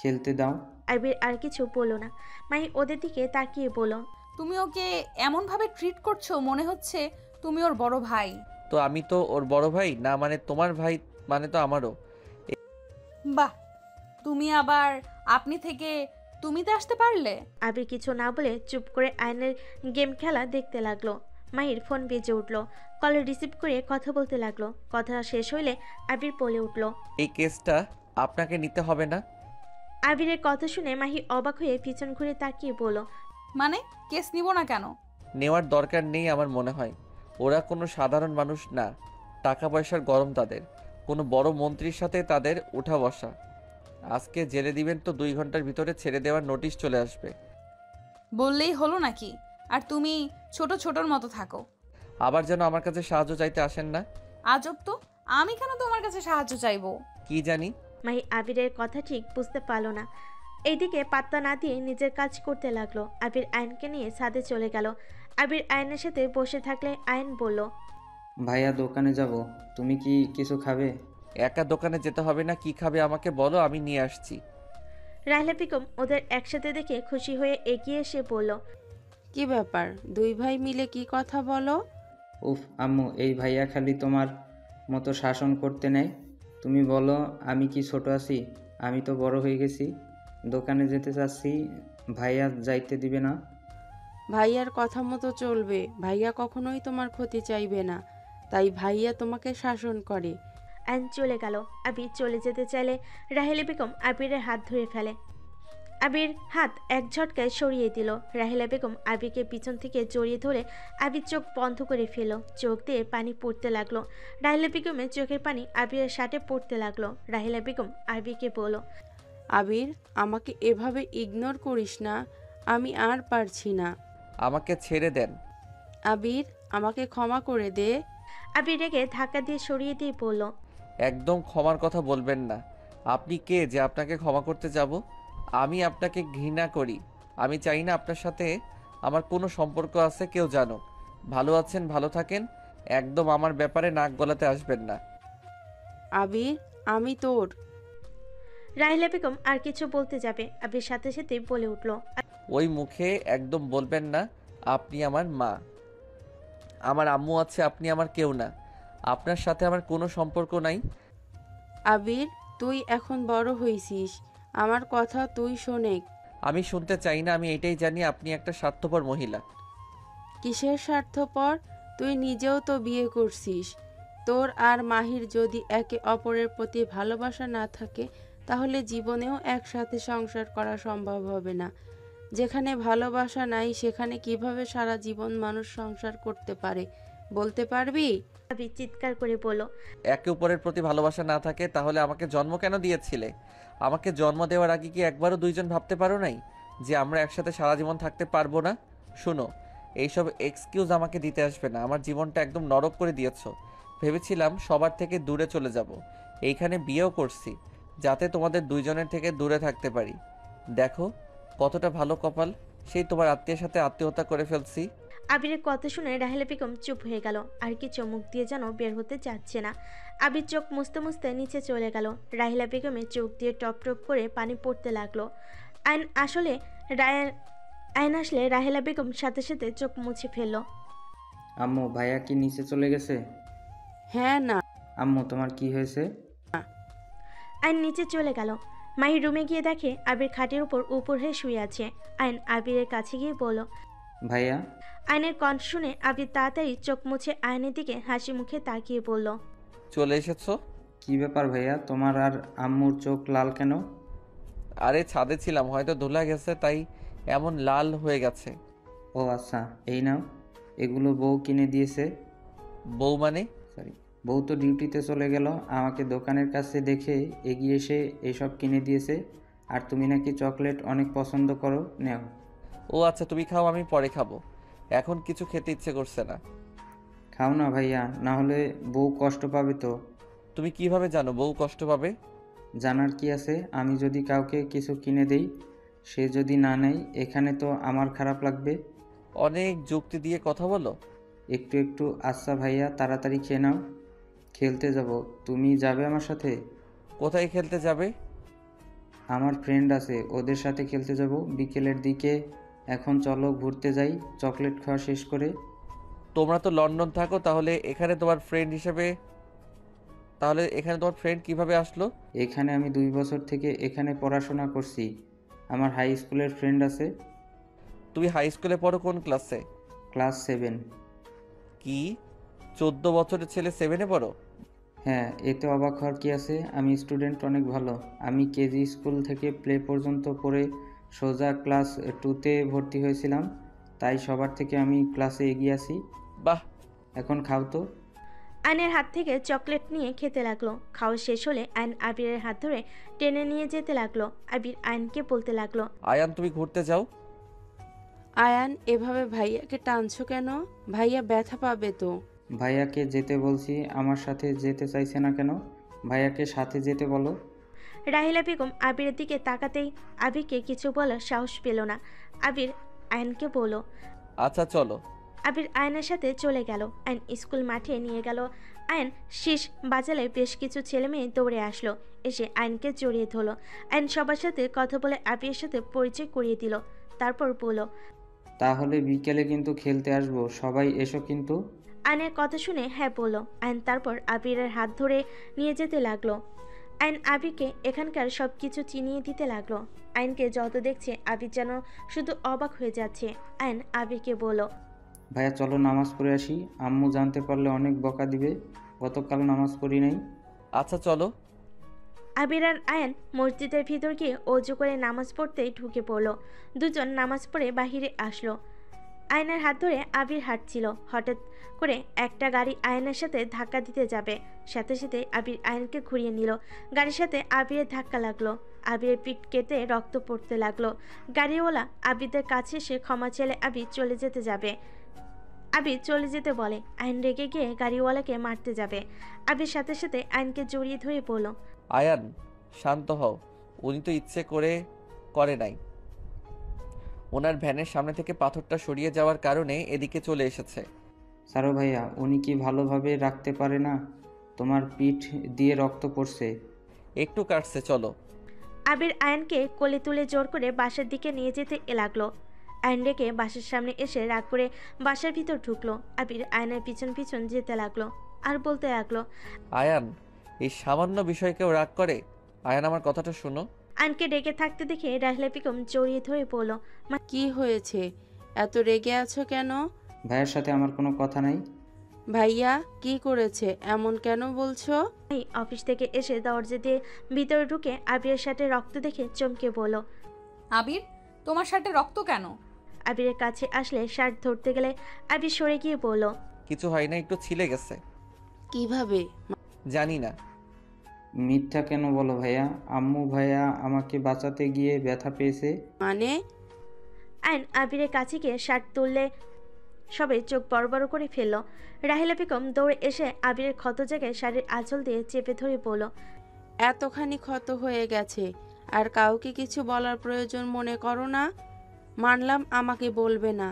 খেলতে দাও। আবির আর কিছু বলল না। মাহি ওদের দিকে তাকিয়ে বলল, তুমি ওকে এমনভাবে ট্রিট করছো মনে হচ্ছে তুমি ওর বড় ভাই। তো আমি তো ওর বড় ভাই না, মানে তোমার ভাই মানে তো আমারও। বাহ, তুমি আবার আপনি থেকে তুমিতে আসতে পারলে। আবির কিছু না বলে চুপ করে আয়নের গেম খেলা দেখতে লাগলো। মাহির ফোন বেজে উঠল। কল রিসিভ করে কথা বলতে লাগলো। কথা শেষ হইলে আবির বলে উঠল। এই কেসটা আপনাকে নিতে হবে না। আবিরের কথা শুনে মাহি অবাক হয়ে পিছন ঘুরে তাকিয়ে বলল, মানে কেস নিব না কেন? নেওয়ার দরকার নেই আমার মনে হয়। ওরা কোনো সাধারণ মানুষ না, টাকা পয়সার গরম তাদের। কোনো বড় মন্ত্রীর সাথে তাদের উঠা বসা। আজকে জেলে দিবেন তো 2 ঘন্টার ভিতরে ছেড়ে দেওয়ার নোটিশ চলে আসবে। বললেই হলো নাকি? আর তুমি ছোট ছোটর মতো থাকো। আবার যেন আমার কাছে সাহায্য চাইতে আসেন না। আজব তো, আমি কেন তোমার কাছে সাহায্য চাইবো? কি জানি। মাহি আবিরের কথা ঠিক বুঝতে পারল না। এইদিকে পাত্তা না দিয়ে নিজের কাজ করতে লাগলো। আবির আয়নকে নিয়ে ছাদে চলে গেল। আবির আয়নের সাথে বসে থাকলে আয়ন বলল, ভাইয়া দোকানে যাব, তুমি কি কিছু খাবে? একা দোকানে যেতে হবে না, কি খাবে আমাকে বলো, আমি নিয়ে আসছি। রাহিলা বেগম ওদের একসাথে দেখে খুশি হয়ে এগিয়ে এসে বলল, কি ব্যাপার, দুই ভাই মিলে কি কথা বলো? উফ আম্মু, এই ভাইয়া খালি তোমার মতো শাসন করতে নেয়। তুমি বলো আমি কি ছোট আছি? আমি তো বড় হয়ে গেছি। দোকানে যেতে চাচ্ছি, ভাইয়া যাইতে দিবে না। ভাইয়ার কথা মতো চলবে। ভাইয়া কখনোই তোমার ক্ষতি চাইবে না, তাই ভাইয়া তোমাকে শাসন করে। আয়ন চলে গেল। আবির চলে যেতে চাইলে রাহিলা বেগম আবিরের হাত ধরে ফেলে। আবির হাত এক ঝটকায় সরিয়ে দিল। রাহিলা বেগম আবিরকে পিছন থেকে জড়িয়ে ধরে আবির চোখ বন্ধ করে ফেল। চোখ দিয়ে পানি পড়তে লাগলো। রাহিলা বেগমের চোখের পানি আবিরের শার্টে পড়তে লাগলো। রাহিলা বেগম আবিরকে বলল, আবির, আমাকে এভাবে ইগনোর করিস না, আমি আর পারছি না। আমাকে ছেড়ে দেন। আবির, আমাকে ক্ষমা করে দে। আবির রেগে ধাক্কা দিয়ে সরিয়ে দিয়ে বলল, একদম ক্ষমার কথা বলবেন না। আপনি কে যে আপনাকে ক্ষমা করতে যাব? আমি আপনাকে ঘৃণা করি। আমি চাই না আপনার সাথে আমার কোনো সম্পর্ক আছে কেউ জানুক। ভালো আছেন, ভালো থাকেন। একদম আমার ব্যাপারে নাক গলাতে আসবেন না। আবির, আমি তোর। রাহিলা বেগম আর কিছু বলতে যাবে, আবির সাথে সাথে বলে উঠল, ওই মুখে একদম বলবেন না আপনি আমার মা। আমার আম্মু আছে, আপনি আমার কেউ না। আপনার সাথে আমার কোনো সম্পর্ক নাই। আবির, তুই এখন বড় হয়েছিস, আমার কথা তুই শোনে। আমি শুনতে চাই না, আমি এটাই জানি আপনি একটা স্বার্থপর মহিলা। কিসের স্বার্থপর? তুই নিজেও তো বিয়ে করছিস। তোর আর মাহির যদি একে অপরের প্রতি ভালোবাসা না থাকে, তাহলে জীবনেও একসাথে সংসার করা সম্ভব হবে না। যেখানে ভালোবাসা নাই, সেখানে কিভাবে সারা জীবন মানুষ সংসার করতে পারে বলতে পারবি? আবির চিৎকার করে বলল, একে অপরের প্রতি ভালোবাসা না থাকে তাহলে আমাকে জন্ম কেন দিয়েছিলে? আমাকে জন্ম দেওয়ার আগে কি একবারও দুইজন ভাবতে পারো নাই যে আমরা একসাথে সারা জীবন থাকতে পারবো না? শুনো, এইসব এক্সকিউজ আমাকে দিতে আসবে না। আমার জীবনটা একদম নরক করে দিয়েছো। ভেবেছিলাম সবার থেকে দূরে চলে যাব। এইখানে বিয়েও করছি যাতে তোমাদের দুইজনের থেকে দূরে থাকতে পারি। দেখো কতটা ভালো কপাল, সেই তোমার আত্মীয়ের সাথে আত্মীয়তা করে ফেলছি। আবিরের কথা শুনে রাহেলা বেগম চুপ হয়ে গেল। আর কিছু মুখ দিয়ে যেন বের হতে যাচ্ছে না। আবির চোখ মুছতে মুছতে নিচে চলে গেল। রাহিলা বেগমের চোখ দিয়ে টপ টপ করে পানি পড়তে লাগলো। আইন আসলে রাহেলা বেগম সাথে সাথে চোখ মুছে ফেলল। আম্মু, ভাইয়া কি নিচে চলে গেছে? হ্যাঁ না। আম্মু, তোমার কি হয়েছে? আইন নিচে চলে গেল। মাহি রুমে গিয়ে দেখে আবির খাটের উপর হয়ে শুয়ে আছে। আইন আবিরের কাছে গিয়ে বলল, ভাইয়া। আইনের কণ্ঠ শুনে আবির তাড়াতাড়ি চোখ মুছে আয়নের দিকে হাসি মুখে তাকিয়ে বলল, চলে এসেছো? কি ব্যাপার ভাইয়া, তোমার আর আম্মুর চোখ লাল কেন? আরে ছাদে ছিলাম, হয়তো ধুলা গেছে তাই এমন লাল হয়ে গেছে। ও আচ্ছা, এই নাও, এগুলো বউ কিনে দিয়েছে। বউ মানে? সরি, বউ তো ডিউটিতে চলে গেল, আমাকে দোকানের কাছে দেখে এগিয়ে এসে এসব কিনে দিয়েছে। আর তুমি নাকি চকলেট অনেক পছন্দ করো, নেও। ও আচ্ছা, তুমি খাও, আমি পরে খাবো। এখন কিছু খেতে ইচ্ছে করছে না। খাও না ভাইয়া, না হলে বউ কষ্ট পাবে তো। তুমি কিভাবে জানো বউ কষ্ট পাবে? জানার কি আছে? আমি যদি কাউকে কিছু কিনে দেই, সে যদি না নেয়, এখানে তো আমার খারাপ লাগবে। অনেক যুক্তি দিয়ে কথা বলো। একটু একটু। আচ্ছা ভাইয়া, তাড়াতাড়ি খেয়ে নাও। খেলতে যাব, তুমি যাবে আমার সাথে? কোথায় খেলতে যাবে? আমার ফ্রেন্ড আছে, ওদের সাথে খেলতে যাব বিকেলের দিকে। এখন চলো ঘুরতে যাই, চকলেট খাওয়া শেষ করে। তোমরা তো লন্ডন থাকো, তাহলে এখানে তোমার ফ্রেন্ড কিভাবে আসলো? এখানে আমি 2 বছর থেকে এখানে পড়াশোনা করছি। আমার হাই স্কুলের ফ্রেন্ড আছে। তুমি হাই স্কুলে পড়ো? কোন ক্লাসে? ক্লাস 7। কি, 14 বছরের ছেলে 7-এ পড়ো? হ্যাঁ, এতে অবাক হওয়ার কি আছে? আমি স্টুডেন্ট অনেক ভালো। আমি কেজি স্কুল থেকে প্লে পর্যন্ত পড়ে সোজা ক্লাস 2তে ভর্তি হয়েছিলাম, তাই সবার থেকে আমি ক্লাসে এগিয়ে আছি। বাহ। এখন খাও তো। আয়নের হাত থেকে চকলেট নিয়ে খেতে লাগলো। খাওয়া শেষ হলে আয়ন আবিরের হাত ধরে টেনে নিয়ে যেতে লাগলো। আবির আয়নকে বলতে লাগলো, আয়ান, তুমি ঘুরতে যাও। আয়ান, এভাবে ভাইয়াকে টানছো কেন? ভাইয়া ব্যথা পাবে তো। ভাইয়াকে যেতে বলছি, আমার সাথে যেতে চাইছে না কেন? ভাইয়াকে সাথে যেতে বলো। রাহিলা বেগম আবিরের দিকে তাকাতেই আবিরকে কিছু বলার সাহস পেল না। আবির আয়নকে বলল। আচ্ছা চলো। আবির আয়নের সাথে চলে গেল। আয়ন স্কুল মাঠে নিয়ে গেল। আয়ন শীষ বাজালে বেশ কিছু ছেলে মেয়ে দৌড়ে আসলো। এসে আয়নকে জড়িয়ে ধরলো। আয়ন সবার সাথে কথা বলে আবিরের সাথে পরিচয় করিয়ে দিল। তারপর বলল, তাহলে বিকেলে কিন্তু খেলতে আসবো, সবাই এসো কিন্তু। আয়নের কথা শুনে হ্যাঁ বলল। আয়ন তারপর আবিরের হাত ধরে নিয়ে যেতে লাগলো। আয়ন আবিরকে এখানকার সব কিছু চিনিয়ে দিতে লাগলো। আয়নকে যত দেখছে আবির যেন শুধু অবাক হয়ে যাচ্ছে। আয়ন আবিরকে বলল, ভাইয়া চলো নামাজ পড়ে আসি, আম্মু জানতে পারলে অনেক বকা দিবে, গতকাল নামাজ পড়ি নাই। আচ্ছা চলো। আবির আর আয়ন মসজিদের ভিতর গিয়ে অজু করে নামাজ পড়তে ঢুকে পড়ল। দুজন নামাজ পড়ে বাহিরে আসলো। আয়নের হাত ধরে আবির হাঁটছিল। হঠাৎ করে একটা গাড়ি আয়নের সাথে ধাক্কা দিতে যাবে, সাথে সাথে আবির আয়নকে ঘুরিয়ে নিল। গাড়ির সাথে আবিরের ধাক্কা লাগলো। আবিরের পিঠ কেটে রক্ত পড়তে লাগলো। গাড়িওয়ালা আবিরদের কাছে এসে ক্ষমা চেলে আবির চলে যেতে যাবে। আবির চলে যেতে বলে। আয়ন রেগে গিয়ে গাড়িওয়ালাকে মারতে যাবে। আবির সাথে সাথে আয়নকে জড়িয়ে ধরে বলল, আয়ান, শান্ত হও। উনি তো ইচ্ছে করে নাই। ওনার ভ্যানের সামনে থেকে পাথরটা সরিয়ে যাওয়ার কারণে এদিকে চলে এসেছে। সারো ভাইয়া, উনি কি ভালোভাবে রাখতে পারে না? তোমার পিঠ দিয়ে রক্ত পড়ছে। একটু কাটছে, চলো। আবির আয়নকে কোলে তুলে জোর করে বাসার দিকে নিয়ে যেতে লাগলো। আয়ন রেগে বাসার সামনে এসে রাগ করে বাসার ভিতর ঢুকলো। আবির আয়নের পিছন পিছন যেতে লাগলো আর বলতে লাগলো, আয়ান, এই সামান্য বিষয়কেও রাগ করে? আয়ান, আমার কথাটা শোনো। আয়নকে ডেকে থাকতে দেখে রাহিলা বেগম জড়িয়ে ধরে বলল, কি হয়েছে? এত রেগে আছো কেন? ভাইয়ের সাথে আমার কোনো কথা নাই। ভাইয়া কি করেছে এমন কেন বলছো? মাই অফিস থেকে এসে দরজা দিয়ে ভিতরে ঢুকে আবিরের সাথে রক্ত দেখে চমকে বলল, আবির, তোমার শার্টে রক্ত কেন? আবিরের কাছে আসলে শার্ট ধরতে গেলে আবির সরে গিয়ে বলল, কিছু হয় না, একটু ছিলে গেছে। কিভাবে? জানি না। মিথ্যা কেন বলো ভাইয়া? আম্মু ভাইয়া আমাকে বাঁচাতে গিয়ে ব্যথা পেয়েছে। মানে? আয়ন আবিরের কাছে গিয়ে শার্ট তুললে সবাই চোখ বড় বড় করে ফেলল। রাহিলা বেগম দৌড়ে এসে আবিরের ক্ষত জায়গায় শাড়ির আঁচল দিয়ে চেপে ধরে বলল, এতখানি ক্ষত হয়ে গেছে আর কাউকে কিছু বলার প্রয়োজন মনে করো না? মানলাম আমাকে বলবে না,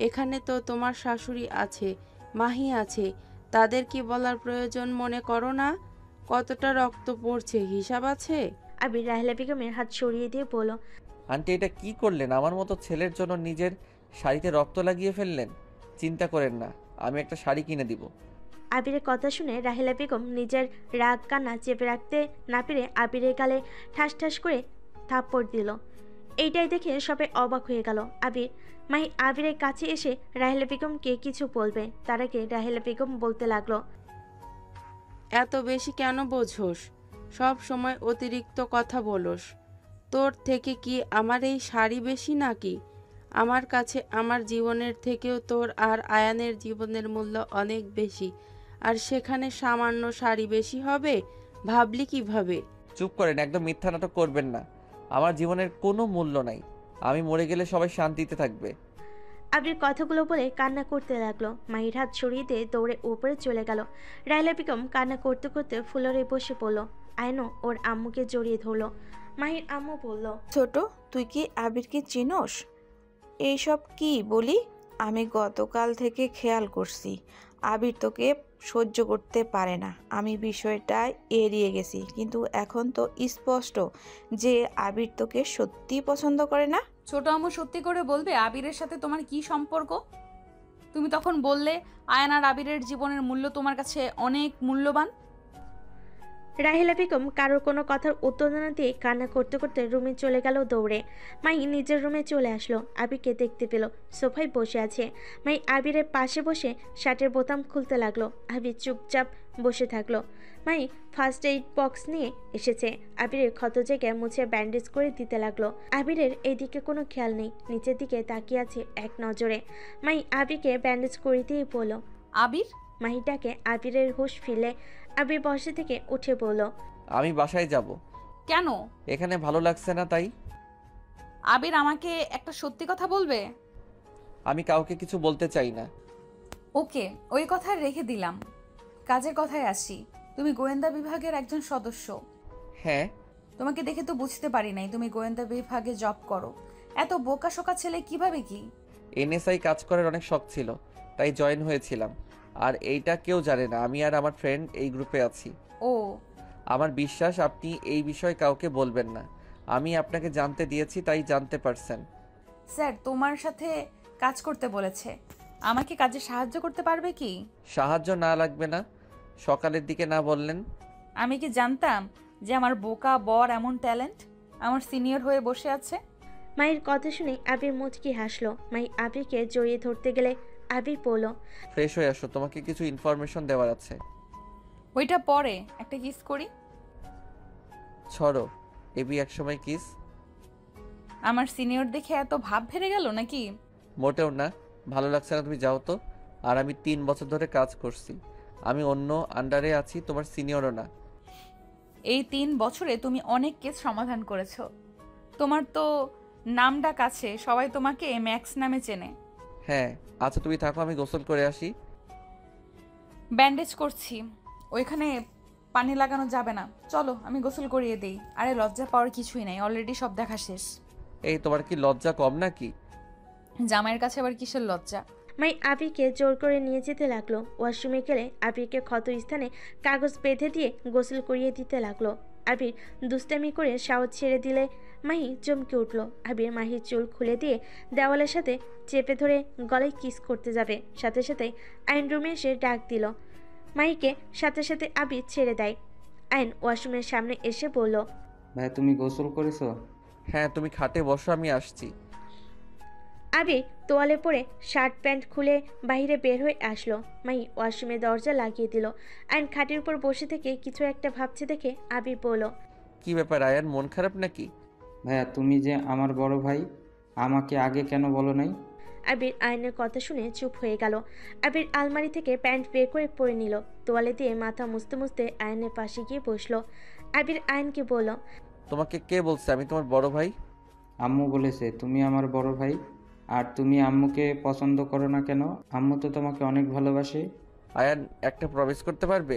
এখানে তো তোমার শাশুড়ি আছে, মাহি আছে, তাদের কি বলার প্রয়োজন মনে করো না? কতটা রক্ত পড়ছে হিসাব আছে? আবির রাহিলা বেগমের হাত সরিয়ে দিয়ে বলল, আন্টি, এটা কি করলেন? আমার মতো ছেলের জন্য নিজের শাড়িতে রক্ত লাগিয়ে ফেললেন। চিন্তা করেন না, আমি একটা শাড়ি কিনে দিব। আবিরের কথা শুনে রাহিলা বেগম নিজের রাগ কান্না চেপে রাখতে না পেরে আবিরের গালে ঠাস ঠাস করে থাপ্পড় দিল। এইটাই দেখে সবাই অবাক হয়ে গেল। মাহি আবিরের কাছে এসে রাহিলা বেগমকে কিছু বলবে, তার আগে রাহিলা বেগম বলতে লাগলো, এত বেশি কেন বোঝোস? সব সময় অতিরিক্ত কথা বলোস। তোর থেকে কি আমার এই শাড়ি বেশি নাকি? আমার কাছে আমার জীবনের থেকেও তোর আর আয়ানের জীবনের মূল্য অনেক বেশি, আর সেখানে সামান্য শাড়ি বেশি হবে? ভাবলি কিভাবে? চুপ করেন, একদম মিথ্যা নাটক করবেন না। আমার জীবনের কোনো মূল্য নাই। আমি মরে গেলে সবাই শান্তিতে থাকবে। আবির কথাগুলো বলে কান্না করতে লাগলো। মাহির হাত সরিয়ে দিয়ে দৌড়ে উপরে চলে গেল। রায়লা বেগম কান্না করতে করতে ফ্লোরে বসে পড়ল। আয়নো ওর আম্মুকে জড়িয়ে ধরলো। মাহির আম্মু বলল, ছোট, তুই কি আবিরকে চিনোস? এইসব কি বলি? আমি গতকাল থেকে খেয়াল করছি আবির তোকে সহ্য করতে পারে না। আমি বিষয়টা এড়িয়ে গেছি, কিন্তু এখন তো স্পষ্ট যে আবির তোকে সত্যি পছন্দ করে না। ছোট আম্মু সত্যি করে বলবে আবিরের সাথে তোমার কি সম্পর্ক? তুমি তখন বললে আয়ান আর আবিরের জীবনের মূল্য তোমার কাছে অনেক মূল্যবান। রাহিলা বেগম কারোর কোনো কথার উত্তর না দিয়ে কান্না করতে করতে রুমে চলে গেল দৌড়ে। মাই নিজের রুমে চলে আসলো। আবিরকে দেখতে পেল সোফায় বসে আছে। মাই আবিরের পাশে বসে শার্টের বোতাম খুলতে লাগলো। আবির চুপচাপ বসে থাকলো। মাই ফার্স্ট এইড বক্স নিয়ে এসেছে। আবিরের ক্ষত জায়গায় মুছে ব্যান্ডেজ করে দিতে লাগলো। আবিরের এইদিকে কোনো খেয়াল নেই, নিচের দিকে তাকিয়ে আছে এক নজরে। মাই আবিরকে ব্যান্ডেজ করে দিয়ে বলল, আবির? মাহিটাকে আবিরের হুঁশ ফিরলে আবির বসে থেকে উঠে বলল, আমি বাসায় যাব। কেন? এখানে ভালো লাগছে না তাই। আবির আমাকে একটা সত্যি কথা বলবে? আমি কাউকে কিছু বলতে চাই না। ওকে, ওই কথা রেখে দিলাম। কাজের কথায় আসি। তুমি গোয়েন্দা বিভাগের একজন সদস্য। হ্যাঁ। তোমাকে দেখে তো বুঝতে পারি নাই তুমি গোয়েন্দা বিভাগে জব করো। এত বোকা শোকা ছেলে কিভাবে কি? এনএসআই কাজ করার অনেক শখ ছিল, তাই জয়েন হয়েছিলাম। আর এইটা কেউ জানে না আমি আর আমার ফ্রেন্ড এই গ্রুপে আছি। ও, আমার বিশ্বাস আপনি এই বিষয়ে কাউকে বলবেন না। আমি আপনাকে জানতে দিয়েছি, তাই জানতে পারছেন। স্যার তোমার সাথে কাজ করতে বলেছে। আমাকে কাজে সাহায্য করতে পারবে কি? সাহায্য না লাগবে না, সকালের দিকে না বললেন। আমি কি জানতাম যে আমার বোকা বর এমন ট্যালেন্ট আমার সিনিয়র হয়ে বসে আছে? মায়ের কথা শুনে আবির মুচকি হাসলো। মাই আবিরকে জড়িয়ে ধরতে গেলে আবির বলল, ফ্রেশ হয়ে আসো, তোমাকে কিছু ইনফরমেশন দেওয়ার আছে। ওইটা পরে একটা কিস করি। ছড়ো, এবি একসময় কিস। আমার সিনিয়র দেখে এত ভাব ভেড়ে গেল নাকি? মোটেও না, ভালো লাগছে না তুমি যাও তো। আর আমি 3 বছর ধরে কাজ করছি, আমি অন্য আন্ডারে আছি, তোমার সিনিয়রও না। এই 3 বছরে তুমি অনেক কেস সমাধান করেছো। তোমার তো নাম ডাক আছে, সবাই তোমাকে ম্যাক্স নামে চেনে। হ্যাঁ। আচ্ছা তুমি থাকো, আমি গোসল করে আসি। ব্যান্ডেজ করছি, ওইখানে পানি লাগানো যাবে না। চলো আমি গোসল করিয়ে দেই। আরে লজ্জা পাওয়ার কিছুই নাই, অলরেডি সব দেখা শেষ। এই তোমার কি লজ্জা কম নাকি? জামাইয়ের কাছে আবার কিসের লজ্জা? মাই আবিরকে জোর করে নিয়ে যেতে লাগলো। ওয়াশরুমে গেলে আবিরকে ক্ষত স্থানে কাগজ বেঁধে দিয়ে গোসল করিয়ে দিতে লাগলো। আবির দুষ্টামি করে সাহস ছেড়ে দিলে মাহি চমকে উঠল। আবির মাহির চুল খুলে দিয়ে দেওয়ালের সাথে চেপে ধরে গলায় কিস করতে যাবে, সাথে সাথে আইন রুমে এসে ডাক দিল। মাহিকে সাথে সাথে আবির ছেড়ে দেয়। আইন ওয়াশরুমের সামনে এসে বলল, ভাই তুমি গোসল করেছো? হ্যাঁ, তুমি খাটে বসো, আমি আসছি। আবির তোয়ালে পরে শার্ট প্যান্ট খুলে বাইরে বের হয়ে আসলো। মাই ওয়াশরুমে দরজা লাগিয়ে দিল। আইন খাটের উপর বসে থেকে কিছু একটা ভাবছে দেখে আবির বলল, কি ব্যাপার আয়ান, মন খারাপ নাকি? ভাইয়া তুমি যে আমার বড় ভাই, আমাকে আগে কেন বলো নাই? আবির আয়নের কথা শুনে চুপ হয়ে গেল। আবির আলমারি থেকে প্যান্ট বের করে পরে নিল। তোয়ালে দিয়ে মাথা মুছতে মুছতে আয়নের পাশে গিয়ে বসলো। আবির আয়নকে বলল, তোমাকে কে বলছে আমি তোমার বড় ভাই? আম্মু বলেছে তুমি আমার বড় ভাই। আর তুমি আম্মুকে পছন্দ করো না কেন? আম্মু তো তোমাকে অনেক ভালোবাসে। আয়ান, একটা প্রমিস করতে পারবে?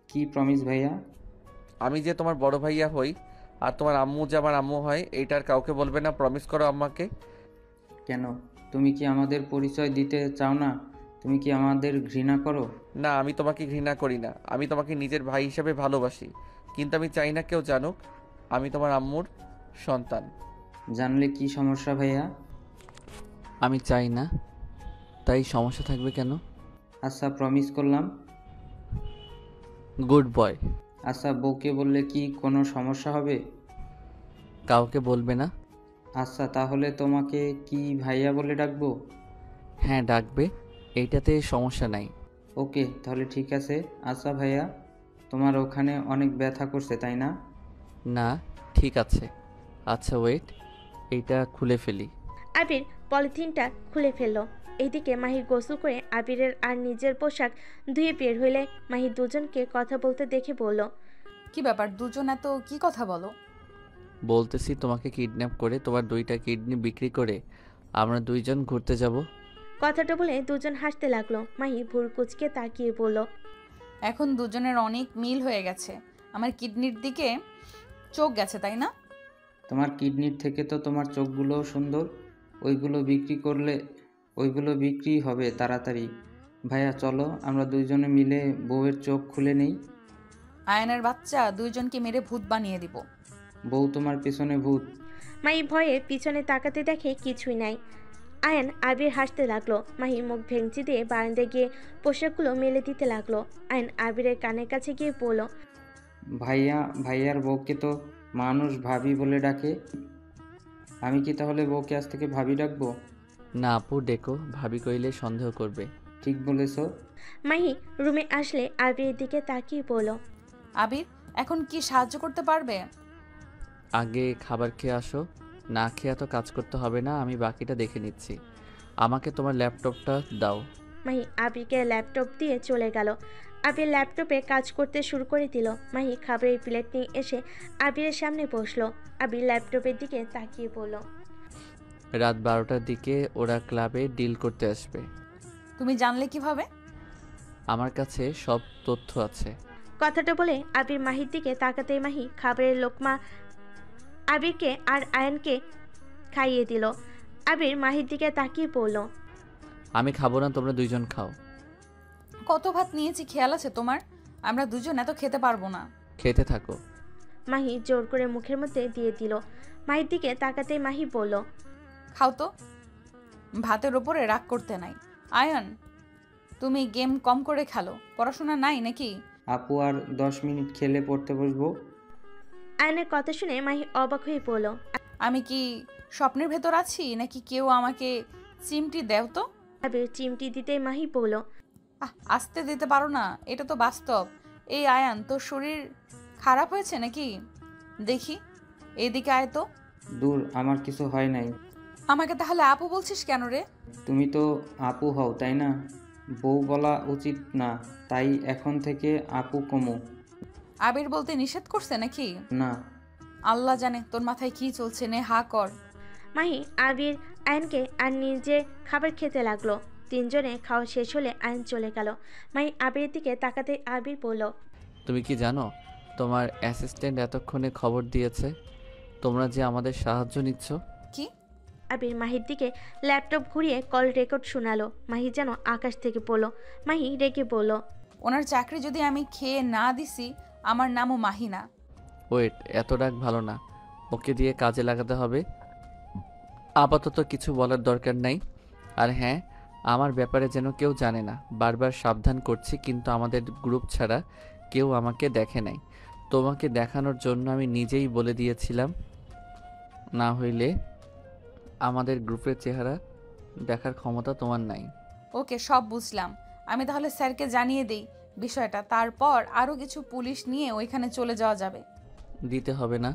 কি প্রমিস ভাইয়া? আমি যে তোমার বড় ভাইয়া হই আর তোমার আম্মু যে আমার আম্মু হয়, এইটার কাউকে বলবে না, প্রমিস করো আম্মাকে। কেন, তুমি কি আমাদের পরিচয় দিতে চাও না? তুমি কি আমাদের ঘৃণা করো? না, আমি তোমাকে ঘৃণা করি না, আমি তোমাকে নিজের ভাই হিসেবে ভালোবাসি, কিন্তু আমি চাই না কেউ জানুক আমি তোমার আম্মুর সন্তান। জানলে কি সমস্যা ভাইয়া? আমি চাই না, তাই সমস্যা থাকবে কেন? আচ্ছা প্রমিস করলাম। Good boy. আচ্ছা বউকে বললে কি কোনো সমস্যা হবে? কাউকে বলবে না। আচ্ছা তাহলে তোমাকে কি ভাইয়া বলে ডাকবো? হ্যাঁ ডাকবে, এইটাতে সমস্যা নাই। ওকে তাহলে ঠিক আছে। আচ্ছা ভাইয়া, তোমার ওখানে অনেক ব্যথা করছে তাই না? না, ঠিক আছে। আচ্ছা ওয়েট, এইটা খুলে ফেলি। আবির পলিথিনটা খুলে ফেললো। এইদিকে মাহি গোসল করে আবিরের আর নিজের পোশাক ধুয়ে বের হইলে মাহি দুজনকে কথা বলতে দেখে বলল, কি ব্যাপার, দুজন এত কি কথা বলো? বলতেছি তোমাকে কিডন্যাপ করে তোমার 2টা কিডনি বিক্রি করে আমরা 2জন ঘুরতে যাব। কথাটা বলে দুজন হাসতে লাগলো। মাহি ভুর কুচকে তাকিয়ে বলল, এখন দুজনের অনেক মিল হয়ে গেছে। আমার কিডনির দিকে চোখ গেছে, তাই না? তোমার কিডনির থেকে তো তোমার চোখগুলোও সুন্দর। ওইগুলো বিক্রি হবে তাড়াতাড়ি। ভাইয়া চলো, আমরা 2জনে মিলে বউয়ের চোখ খুলে নেই। আয়নের বাচ্চা, 2জনকে মেরে ভূত বানিয়ে দিব। বউ তোমার পেছনে ভূত। মাহি ভয়ে পিছনে তাকাতে দেখে কিছুই নাই। আয়ান আবির হাসতে লাগলো। মাহি মুখ ভেঙচি দিয়ে বারান্দায় গিয়ে পোশাকগুলো মেলে দিতে লাগলো। আয়ান আবিরের কানের কাছে গিয়ে বলল, ভাইয়ার বউকে তো মানুষ ভাবি বলে ডাকে। আমি কি তাহলে বউকে আজ থেকে ভাবি ডাকবো? না আপু, ডেকো। ভাবি কইলে সন্দেহ করবে। ঠিক বলেছো। মাহি রুমে আসলে আবিরের দিকে তাকিয়ে বলল, আবির, এখন কি সাহায্য করতে পারবে? আগে খাবার খেয়ে আসো। না খেয়ে তো কাজ করতে হবে না, আমি বাকিটা দেখে নিচ্ছি। আমাকে তোমার ল্যাপটপটা দাও। মাহি আবিরকে ল্যাপটপ দিয়ে চলে গেল। আবির ল্যাপটপে কাজ করতে শুরু করে দিল। মাহি খাবারের প্লেট নিয়ে এসে আবিরের সামনে বসলো। আবির ল্যাপটপের দিকে তাকিয়ে বলল, রাত 12টার দিকে ওরা ক্লাবে ডিল করতে আসবে। তুমি জানলে কিভাবে? আমার কাছে সব তথ্য আছে। কথাটা বলে আবির মাহির দিকে তাকাতেই মাহি খাবারের লোকমা আবিরকে আর আয়ানকে খাইয়ে দিল। আবির মাহির দিকে তাকিয়ে বলল, আমি খাবো না, তোমরা 2জন খাও। কত ভাত নিয়েছি খেয়াল আছে তোমার? আমরা 2জন এত খেতে পারবো না। খেতে থাকো। মাহি জোর করে মুখের মধ্যে দিয়ে দিল। মাহির দিকে তাকাতেই মাহি বলল, খাও তো। ভাতের ওপরে রাগ করতে নাই। আয়ন, তুমি গেম কম করে খেলো, পড়াশোনা নাই নাকি? আপু আর 10 মিনিট খেলে পড়তে বসবো। আয়নের কথা শুনে মাহি অবাক হয়ে বলল, আমি কি স্বপ্নের ভেতর আছি নাকি? কেউ আমাকে চিমটি দেও তো। আবির চিমটি দিতেই মাহি বলল, আসতে দিতে পারো না, এটা তো বাস্তব। এই আয়ান, তোর শরীর খারাপ হয়েছে নাকি? দেখি, এদিকে আয় তো। দূর, আমার কিছু হয় নাই। আমাকে তাহলে আপু বলছিস কেন রে? তুমি তো আপু হও, তাই না? বউ বলা উচিত না, তাই এখন থেকে আপু কমু। আবির বলতে নিষেধ করছে নাকি? না। আল্লাহ জানে তোর মাথায় কি চলছে, নে হা কর। মাহি আবির আয়নকে আর নিজে খাবার খেতে লাগলো। 3জনে খাওয়া শেষ হলে আয়ন চলে গেল। মাহি আবিরের দিকে তাকাতে আবির বলল, তুমি কি জানো তোমার অ্যাসিস্ট্যান্ট এতক্ষণে খবর দিয়েছে তোমরা যে আমাদের সাহায্য নিচ্ছ? কি? আবির মাহির দিকে ল্যাপটপ ঘুরিয়ে কল রেকর্ড শোনালো। মাহি যেন আকাশ থেকে পড়ল। মাহি রেগে বলল, ওনার চাকরি যদি আমি খেয়ে না দিছি, আমার নামও মাহিনা। ওয়েট, এত ডাক ভালো না, ওকে দিয়ে কাজে লাগাতে হবে। আপাতত কিছু বলার দরকার নাই। আর হ্যাঁ, আমার ব্যাপারে যেন কেউ জানে না, বারবার সাবধান করছি, কিন্তু আমাদের গ্রুপ ছাড়া কেউ আমাকে দেখে নাই। তোমাকে দেখানোর জন্য আমি নিজেই বলে দিয়েছিলাম, না হইলে আমাদের গ্রুপের চেহারা দেখার ক্ষমতা তোমার নাই। ওকে, সব বুঝলাম। আমি তাহলে স্যারকে জানিয়ে দেই বিষয়টা, তারপর আরও কিছু পুলিশ নিয়ে ওইখানে চলে যাওয়া যাবে। দিতে হবে না,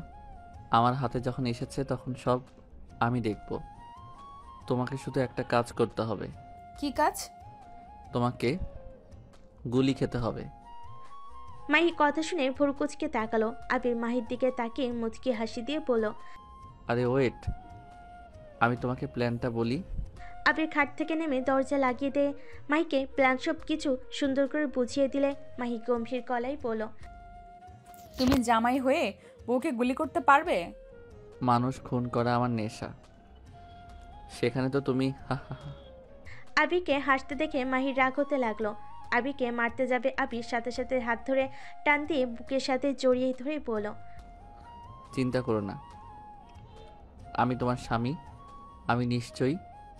আমার হাতে যখন এসেছে তখন সব আমি দেখব। তোমাকে শুধু একটা কাজ করতে হবে। কি কাজ? তোমাকে গুলি খেতে হবে। মাহি কথা শুনে ভুরকুচকে তাকালো। আবির মাহির দিকে তাকিয়ে মুচকি হাসি দিয়ে বলল, আরে ওয়েট, আমি তোমাকে প্ল্যানটা বলি। আবির খাট থেকে নেমে দরজা লাগিয়ে দিয়ে মাহিকে প্ল্যান সব কিছু সুন্দর করে বুঝিয়ে দিলে। মাহি গম্ভীর গলায় বলল, তুমি জামাই হয়ে বউকে গুলি করতে পারবে? মানুষ খুন করা আমার নেশা, সেখানে তো তুমি আবিরকে হাসতে দেখে মাহির রাগ হতে লাগলো। আবিরকে মারতে যাবে আবির সাথে সাথে হাত ধরে টান দিয়ে বুকের সাথে জড়িয়ে ধরে বলল, চিন্তা করো না, আমি তোমার স্বামী। আমি নিশ্চয়ই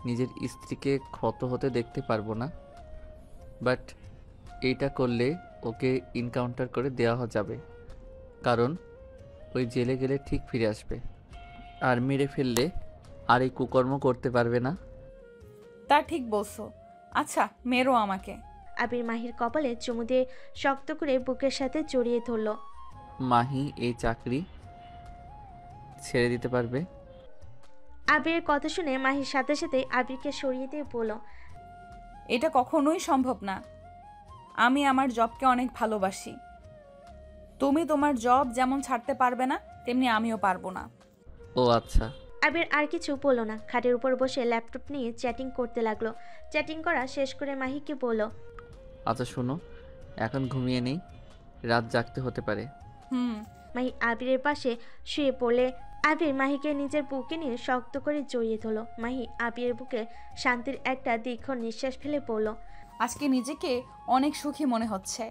নিজের স্ত্রীকে ক্ষত হতে দেখতে পারবো না, বাট এইটা করলে ওকে ইনকাউন্টার করে দেওয়া যাবে, কারণ ওই জেলে গেলে ঠিক ফিরে আসবে, আর মেরে ফেললে আর এই কুকর্ম করতে পারবে না। তা ঠিক বলছো। আচ্ছা, মেরো আমাকে। আবির মাহির কপালে চুমু দিয়ে শক্ত করে বুকের সাথে জড়িয়ে ধরল। মাহি এই চাকরি ছেড়ে দিতে পারবে? আবিরের কথা শুনে মাহির সাথে সাথে আবিরকে সরিয়ে দিয়ে বলল, এটা কখনোই সম্ভব না। আমি আমার জবকে অনেক ভালোবাসি। তুমি তোমার জব যেমন ছাড়তে পারবে না, তেমনি আমিও পারবো না। ও আচ্ছা। আবির আর কিছু বলল না, খাটের উপর বসে ল্যাপটপ নিয়ে চ্যাটিং করতে লাগলো। চ্যাটিং করা শেষ করে মাহিকে বলল, আচ্ছা শোনো, এখন ঘুমিয়ে নেই, রাত জাগতে হতে পারে। মাহি আবিরের পাশে শুয়ে পড়লে আবির মাহিকে নিজের বুকে নিয়ে শক্ত করে জড়িয়ে ধরল। মাহি আবিরের বুকে শান্তির একটা দীর্ঘ নিঃশ্বাস ফেলে পড়ল, আজকে নিজেকে অনেক সুখী মনে হচ্ছে।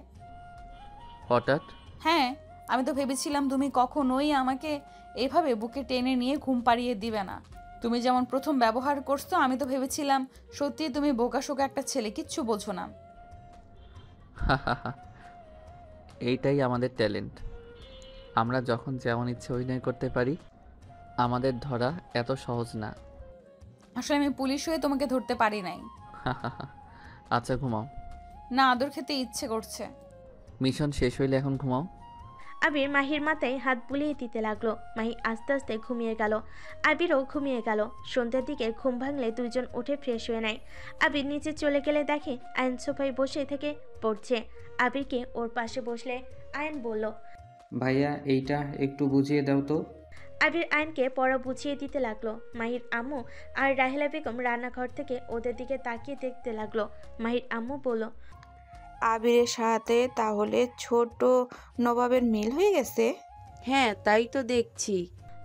হঠাৎ? হ্যাঁ, আমি তো ভেবেছিলাম তুমি কখনোই আমাকে এভাবে বুকে টেনে নিয়ে ঘুম পাড়িয়ে দিবে না। তুমি যেমন প্রথম ব্যবহার করছো, আমি তো ভেবেছিলাম সত্যি তুমি বোকাশোকা একটা ছেলে, কিচ্ছু বোঝো না। এইটাই আমাদের ট্যালেন্ট, আমরা যখন যেমন ইচ্ছে অভিনয় করতে পারি। আমাদের ধরা এত সহজ না। আসলে আমি পুলিশ হয়ে তোমাকে ধরতে পারি নাই। আচ্ছা ঘুমাও। না, আদর খেতে ইচ্ছে করছে। মিশন শেষ হইলে এখন ঘুমাও। আবির মাহির মাথায় হাত বুলিয়ে দিতে লাগলো। মাহি আস্তে আস্তে ঘুমিয়ে গেল, আবিরও ঘুমিয়ে গেল। সন্ধ্যার দিকে ঘুম ভাঙলে দুইজন উঠে ফ্রেশ হয়ে নেয়। আবির নিচে চলে গেলে দেখে আয়ন সোফায় বসে থেকে পড়ছে। আবিরকে ওর পাশে বসলে আয়ন বলল, ভাইয়া এইটা একটু বুঝিয়ে দাও তো। আবির আয়নকে পড়া বুঝিয়ে দিতে লাগলো। মাহির আম্মু আর রাহেলা বেগম রান্নাঘর থেকে ওদের দিকে তাকিয়ে দেখতে লাগলো। মাহির আম্মু বলল, আবিরের সাথে তাহলে ছোট নবাবের মিল হয়ে গেছে। হ্যাঁ, তাই তো দেখছি।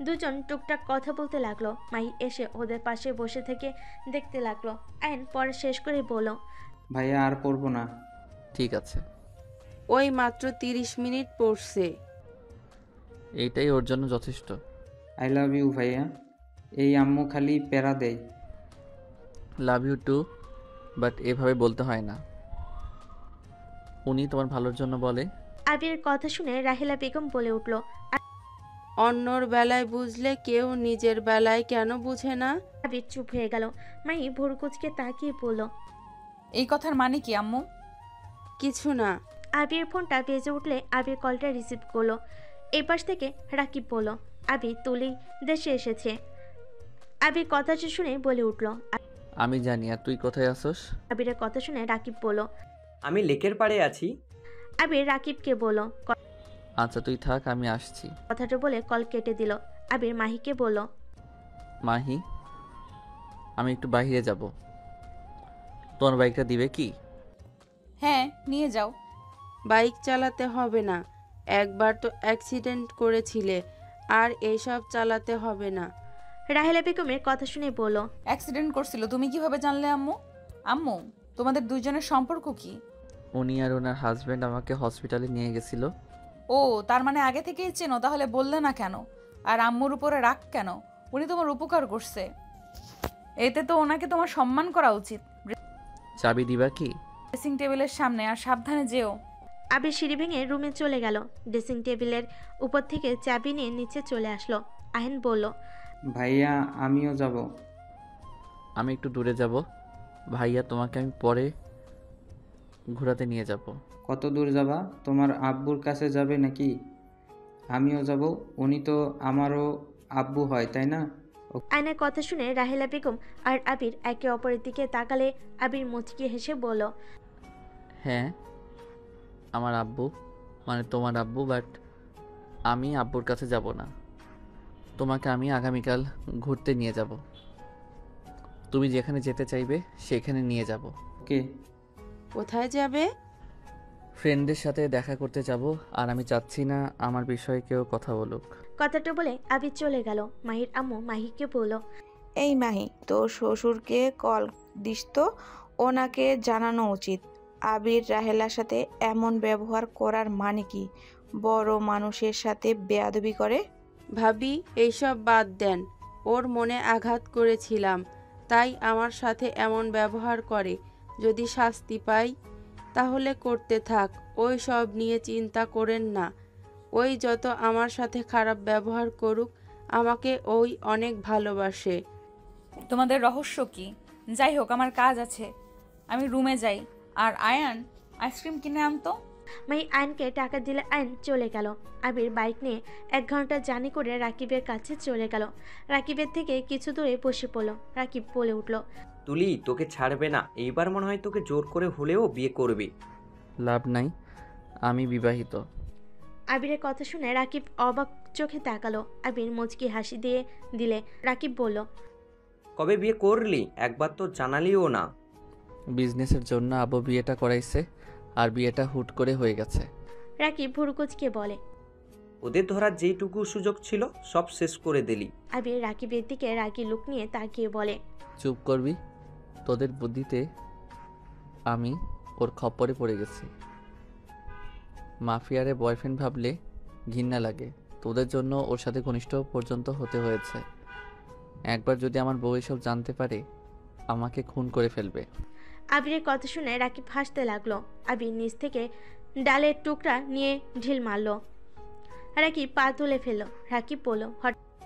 দুজন টুকটাক কথা বলতে লাগলো। মাহি এসে ওদের পাশে বসে থেকে দেখতে লাগলো। আয়ন পড়া শেষ করে বলল, ভাইয়া আর পড়বো না। ঠিক আছে। ওই মাত্র 30 মিনিট পড়ছে। এইটাই ওর জন্য যথেষ্ট। আই লাভ ইউ ভাইয়া। এই আম্মু খালি প্যারা দেয়। লাভ ইউ টু, বাট এভাবে বলতে হয় না। উনি তোমার ভালোর জন্য বলে। আবিরের কথা শুনে রাহেলা বেগম বলে উঠল, অন্যর বেলায় বুঝলে কেউ নিজের বেলায় কেন বুঝে না? আবির চুপ হয়ে গেল। মাহি ভোরকুচকে তাকিয়ে বলল, এই কথার মানে কি আম্মু? কিছু না। আবির ফোনটা বেজে উঠলে আবির কলটা রিসিভ করলো। এই পাশ থেকে রাকিব বলল, আবির তুলি দেশে এসেছে। আবির কথাটা শুনে বলে উঠল। আমি জানি, আর তুই কোথায় আসোস? আবিরের কথা শুনে রাকিব বলল, আমি লেকের পাড়ে আছি। আবির রাকিবকে বলল, আচ্ছা তুই থাক, আমি আসছি। কথাটা বলে কল কেটে দিল। আবির মাহিকে বলল, মাহি, আমি একটু বাইরে যাব, তোমার বাইকটা দিবে কি? হ্যাঁ, নিয়ে যাও। বাইক চালাতে হবে না, একবার তো অ্যাক্সিডেন্ট করেছিলে, আর এইসব চালাতে হবে না। রাহেলা বেগমের কথা শুনে বলল, অ্যাক্সিডেন্ট করছিল, তুমি কিভাবে জানলে আম্মু? আম্মু, তোমাদের দুইজনের সম্পর্ক কি? উনি আর ওনার হাজব্যান্ড আমাকে হসপিটালে নিয়ে গেছিল। ও, তার মানে আগে থেকেই চেনো, তাহলে বললে না কেন? আর আম্মুর উপরে রাগ কেন? উনি তোমার উপকার করছে, এতে তো ওনাকে তোমার সম্মান করা উচিত। চাবি দিবা কি? ড্রেসিং টেবিলের সামনে, আর সাবধানে যেও। আবির সিঁড়ি ভেঙে রুমে চলে গেল। ড্রেসিং টেবিলের উপর থেকে চাবি নিয়ে নিচে চলে আসলো। আহেন বলল, ভাইয়া আমিও যাব। আমি একটু দূরে যাব ভাইয়া, তোমাকে আমি পরে ঘোরাতে নিয়ে যাব। কত দূর যাবা? তোমার আব্বুর কাছে যাবে নাকি? আমিও যাব, উনি তো আমারও আব্বু হয়, তাই না? আয়নার কথা শুনে রাহেলা বেগম আর আবির একে অপরের দিকে তাকালে আবির মুচকি হেসে বলল, হ্যাঁ আমার আব্বু, মানে তোমার আব্বু, বাট আমি আব্বুর কাছে যাব না। তোমাকে আমি আগামীকাল ঘুরতে নিয়ে যাব, তুমি যেখানে যেতে চাইবে সেখানে নিয়ে যাব। ওকে। কোথায় যাবে? ফ্রেন্ডদের সাথে দেখা করতে যাব, আর আমি চাচ্ছি না আমার বিষয়ে কেউ কথা বলুক। কথাটা বলে আবির চলে গেল। মাহির আম্মু মাহিকে বলল, এই মাহি, তোর শ্বশুরকে কল দিস তো, ওনাকে জানানো উচিত আবির রাহেলার সাথে এমন ব্যবহার করার মানে কি। বড় মানুষের সাথে বেয়াদবি করে। ভাবি, এইসব বাদ দেন। ওর মনে আঘাত করেছিলাম, তাই আমার সাথে এমন ব্যবহার করে। যদি শাস্তি পাই তাহলে করতে থাক, ওই সব নিয়ে চিন্তা করেন না। ওই যত আমার সাথে খারাপ ব্যবহার করুক, আমাকে ওই অনেক ভালোবাসে। তোমাদের রহস্য কি? যাই হোক, আমার কাজ আছে, আমি রুমে যাই। আর আয়ান আইসক্রিম কিনে আনতো। মাহি আয়নকে টাকা দিলে আয়ন চলে গেল। আবির বাইক নিয়ে 1 ঘন্টা জার্নি করে রাকিবের কাছে চলে গেল। রাকিবের থেকে কিছু দূরে বসে পড়ল। রাকিব বলে উঠল, তুলি তোকে ছাড়বে না, এইবার মনে হয় তোকে জোর করে হলেও বিয়ে করবে। লাভ নাই, আমি বিবাহিত। আবিরের কথা শুনে রাকিব অবাক চোখে তাকালো। আবির মুচকি হাসি দিয়ে দিলে। রাকিব বলল, কবে বিয়ে করলি? একবার তো জানালিও না। বিজনেসের জন্য আব্বু বিয়েটা করাইছে, আর বিয়েটা হুট করে হয়ে গেছে। রাকিব ভুরুকুচকে বলে। ওদের ধরার যেইটুকু সুযোগ ছিল সব শেষ করে দিলি। আবির রাকিবের দিকে রাগী লুক নিয়ে তাকিয়ে বলে, চুপ করবি? তোদের বুদ্ধিতে আমি ওর খপ্পরে পড়ে গেছি। মাফিয়ারে বয়ফ্রেন্ড ভাবলে ঘৃণা লাগে। তোদের জন্য ওর সাথে ঘনিষ্ঠ পর্যন্ত হতে হয়েছে। একবার যদি আমার বউ এসব জানতে পারে, আমাকে খুন করে ফেলবে। আবিরের কথা শুনে রাকিব হাসতে লাগলো। আবির নিচ থেকে ডালের টুকরা নিয়ে ঢিল মারলো। রাকিব পা তুলে ফেললো। রাকিব বলল,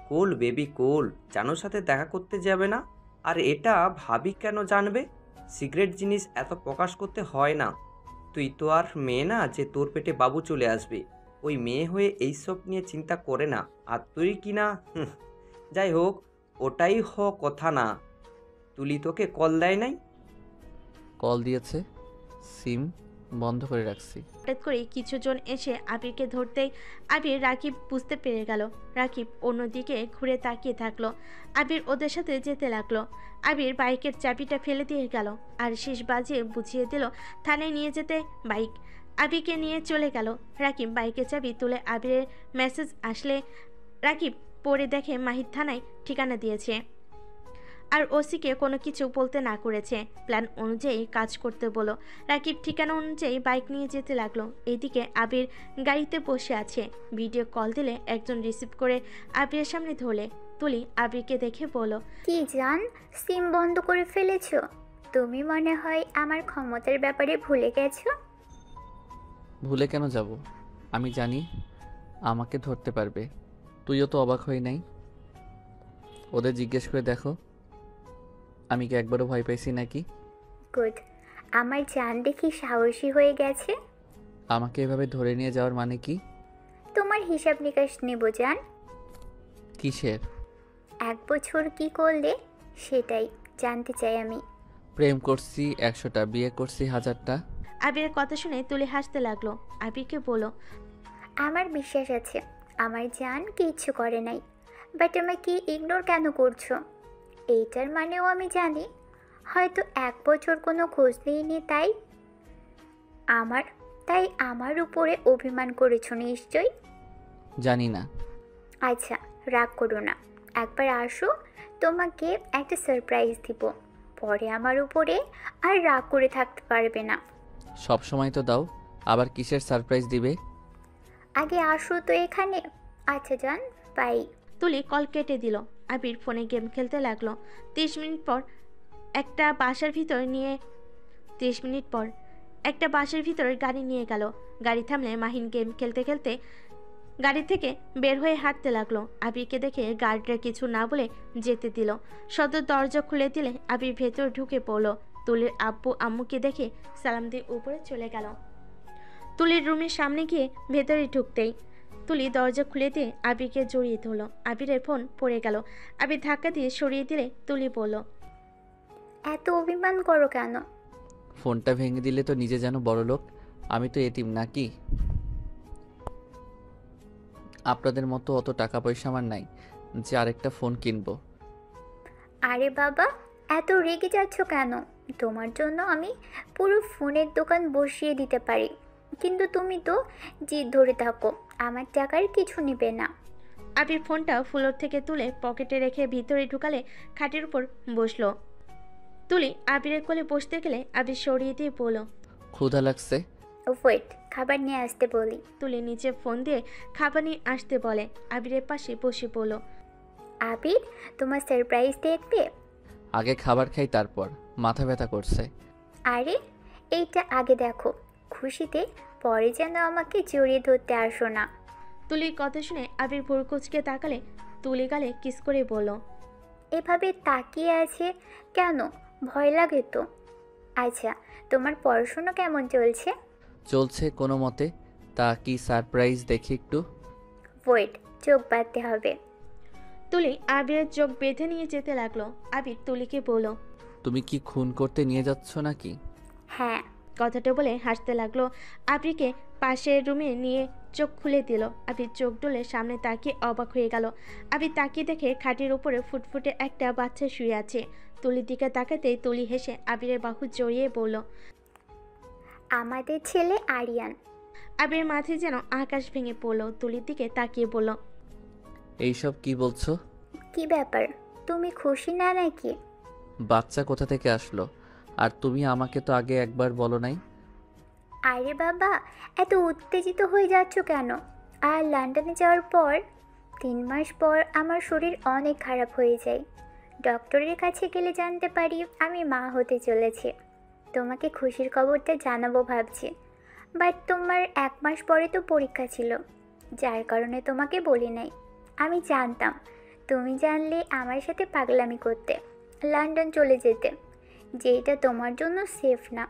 কোল বেবি কোল, জানোর সাথে দেখা করতে যাবে না? আর এটা ভাবি কেন জানবে? সিক্রেট জিনিস এত প্রকাশ করতে হয় না। তুই তো আর মেয়ে না যে তোর পেটে বাবু চলে আসবে। ওই মেয়ে হয়ে এইসব নিয়ে চিন্তা করে না। আর তুই কি না, যাই হোক, ওটাই কথা না। তুলি তোকে কল দেয় নাই? কল দিয়েছে, সিম বন্ধ করে রাখছি। হঠাৎ করে কিছুজন এসে আবিরকে ধরতেই আবির রাকিব বুঝতে পেরে গেল। রাকিব অন্যদিকে ঘুরে তাকিয়ে থাকলো। আবির ওদের সাথে যেতে লাগলো। আবির বাইকের চাবিটা ফেলে দিয়ে গেল আর শেষ বাজিয়ে বুঝিয়ে দিল থানায় নিয়ে যেতে বাইক। আবিরকে নিয়ে চলে গেল। রাকিব বাইকের চাবি তুলে আবিরের মেসেজ আসলে রাকিব পড়ে দেখে মাহির থানায় ঠিকানা দিয়েছে আর ওসিকে কোনো কিছু বলতে না করেছে। প্ল্যান অনুযায়ী কাজ করতে বলো। রাকিব ঠিকানা অনুযায়ী বাইক নিয়ে যেতে লাগলো। এইদিকে আবির গাড়িতে বসে আছে। ভিডিও কল দিলে একজন রিসিভ করে আবিরের সামনে ধরলে। তুলি আবিরকে দেখে বলো, কি জান, সিম বন্ধ করে ফেলেছো? তুমি মনে হয় আমার ক্ষমতার ব্যাপারে ভুলে গেছো। ভুলে কেন যাব? আমি জানি আমাকে ধরতে পারবে। তুইও তো অবাক হই নাই। ওদের জিজ্ঞেস করে দেখো, আমি কি একবারও ভয় পাইছি নাকি? গুড, আমার জান দেখি সাহসী হয়ে গেছে। আমাকে এভাবে ধরে নিয়ে যাওয়ার মানে কি? তোমার হিসাব নিকাশ নেব জান। কিসের? 1 বছর কি করলে সেটাই জানতে চাই আমি। প্রেম করছি 100টা, বিয়ে করছি 1000টা। আবিরের কথা শুনে তুলি হাসতে লাগলো। আবিরকে বলো, আমার বিশ্বাস আছে আমার জান কিচ্ছু করে নাই, বাট আমাকে ইগনোর কেন করছো? এইটার মানেও আমি জানি হয়তো 1 বছর কোনো খোঁজ নেইনি, তাই আমার উপরে অভিমান করেছো নিশ্চয়। জানি না। আচ্ছা, রাগ করো না, একবার আসো, তোমাকে একটা সারপ্রাইজ দিব, পরে আমার উপরে আর রাগ করে থাকতে পারবে না। সব সময় তো দাও, আবার কিসের সারপ্রাইজ দিবে? আগে আসো তো এখানে। আচ্ছা জান, বাই। তুলি কল কেটে দিল। আবির ফোনে গেম খেলতে লাগলো। 30 মিনিট পর একটা বাসার ভিতর গাড়ি নিয়ে গেল। গাড়ি থামলে মাহিন গেম খেলতে খেলতে গাড়ি থেকে বের হয়ে হাঁটতে লাগলো। আবিরকে দেখে গার্ডরা কিছু না বলে যেতে দিল। সদর দরজা খুলে দিলে আবির ভেতর ঢুকে পড়লো। তুলির আব্বু আম্মুকে দেখে সালাম দিয়ে উপরে চলে গেল। তুলির রুমের সামনে গিয়ে ভেতরে ঢুকতেই তুলি দরজা খুলে দিয়ে আবিরকে জড়িয়ে ধরলো। আবিরের ফোন পড়ে গেল। আবির ধাক্কা দিয়ে সরিয়ে দিলে তুলি বলল, এত অভিমান করো কেন? ফোনটা ভেঙে দিলে তো নিজে যেন বড় লোক, আমি তো এতিম নাকি? আপনাদের মতো অত টাকা পয়সা আমার নাই যে আরেকটা ফোন কিনবো। আরে বাবা, এত রেগে যাচ্ছ কেন? তোমার জন্য আমি পুরো ফোনের দোকান বসিয়ে দিতে পারি, কিন্তু তুমি তো জিদ ধরে থাকো, আমার টাকার কিছু নেবে না। আবির ফোনটা ফ্লোর থেকে তুলে পকেটে রেখে ভিতরে ঢুকালে খাটের উপর বসলো। তুলি আবিরের কোলে বসতে গেলে আবির সরিয়ে দিয়ে বলল, ক্ষুধা লাগছে। ওয়েট, খাবার নিয়ে আসতে বলি। তুলি নিচে ফোন দিয়ে খাবার নিয়ে আসতে বলে। আবিরের পাশে বসে বলল, আবির, তোমার সারপ্রাইজ দেখবে? আগে খাবার খাই, তারপর। মাথা ব্যথা করছে। আরে এইটা আগে দেখো, খুশিতে পরে যেন আমাকে জড়িয়ে ধরতে আসো না। তুলির কথা শুনে আবির ভোর কুচকে তাকালে তুলি গালে কিস করে বলল, এভাবে তাকিয়ে আছে কেন? ভয় লাগে তো। আচ্ছা, তোমার পড়াশোনা কেমন চলছে? চলছে কোনো মতে। তা কি সারপ্রাইজ দেখি একটু? ওয়েট, চোখ বাঁধতে হবে। তুলি আবিরের চোখ বেঁধে নিয়ে যেতে লাগলো। আবির তুলিকে বলল, তুমি কি খুন করতে নিয়ে যাচ্ছ নাকি? হ্যাঁ। কথাটা বলে হাসতে লাগলো। আবিরকে পাশের রুমে নিয়ে চোখ খুলে দিল। আবির চোখ ডলে সামনে তাকিয়ে অবাক হয়ে গেল। আবির তাকিয়ে দেখে খাটের উপরে ফুটফুটে একটা বাচ্চা শুয়ে আছে। তুলির দিকে তাকাতেই তুলি হেসে আবিরের বাহু জড়িয়ে বলল, আমাদের ছেলে আরিয়ান। আবিরের মাথায় যেন আকাশ ভেঙে পড়ল। তুলির দিকে তাকিয়ে বলল, এইসব কি বলছো? কি ব্যাপার, তুমি খুশি না নাকি? বাচ্চা কোথা থেকে আসলো? আর তুমি আমাকে তো আগে একবার বলো নাই। আরে বাবা, এত উত্তেজিত হয়ে যাচ্ছ কেন? আর লন্ডনে যাওয়ার পর 3 মাস পর আমার শরীর অনেক খারাপ হয়ে যায়। ডক্টরের কাছে গেলে জানতে পারি আমি মা হতে চলেছি। তোমাকে খুশির খবরটা জানাবো ভাবছি, বাট তোমার 1 মাস পরে তো পরীক্ষা ছিল, যার কারণে তোমাকে বলি নাই। আমি জানতাম তুমি জানলে আমার সাথে পাগলামি করতে, লন্ডন চলে যেতে, যেটা তোমার জন্য সেফ না।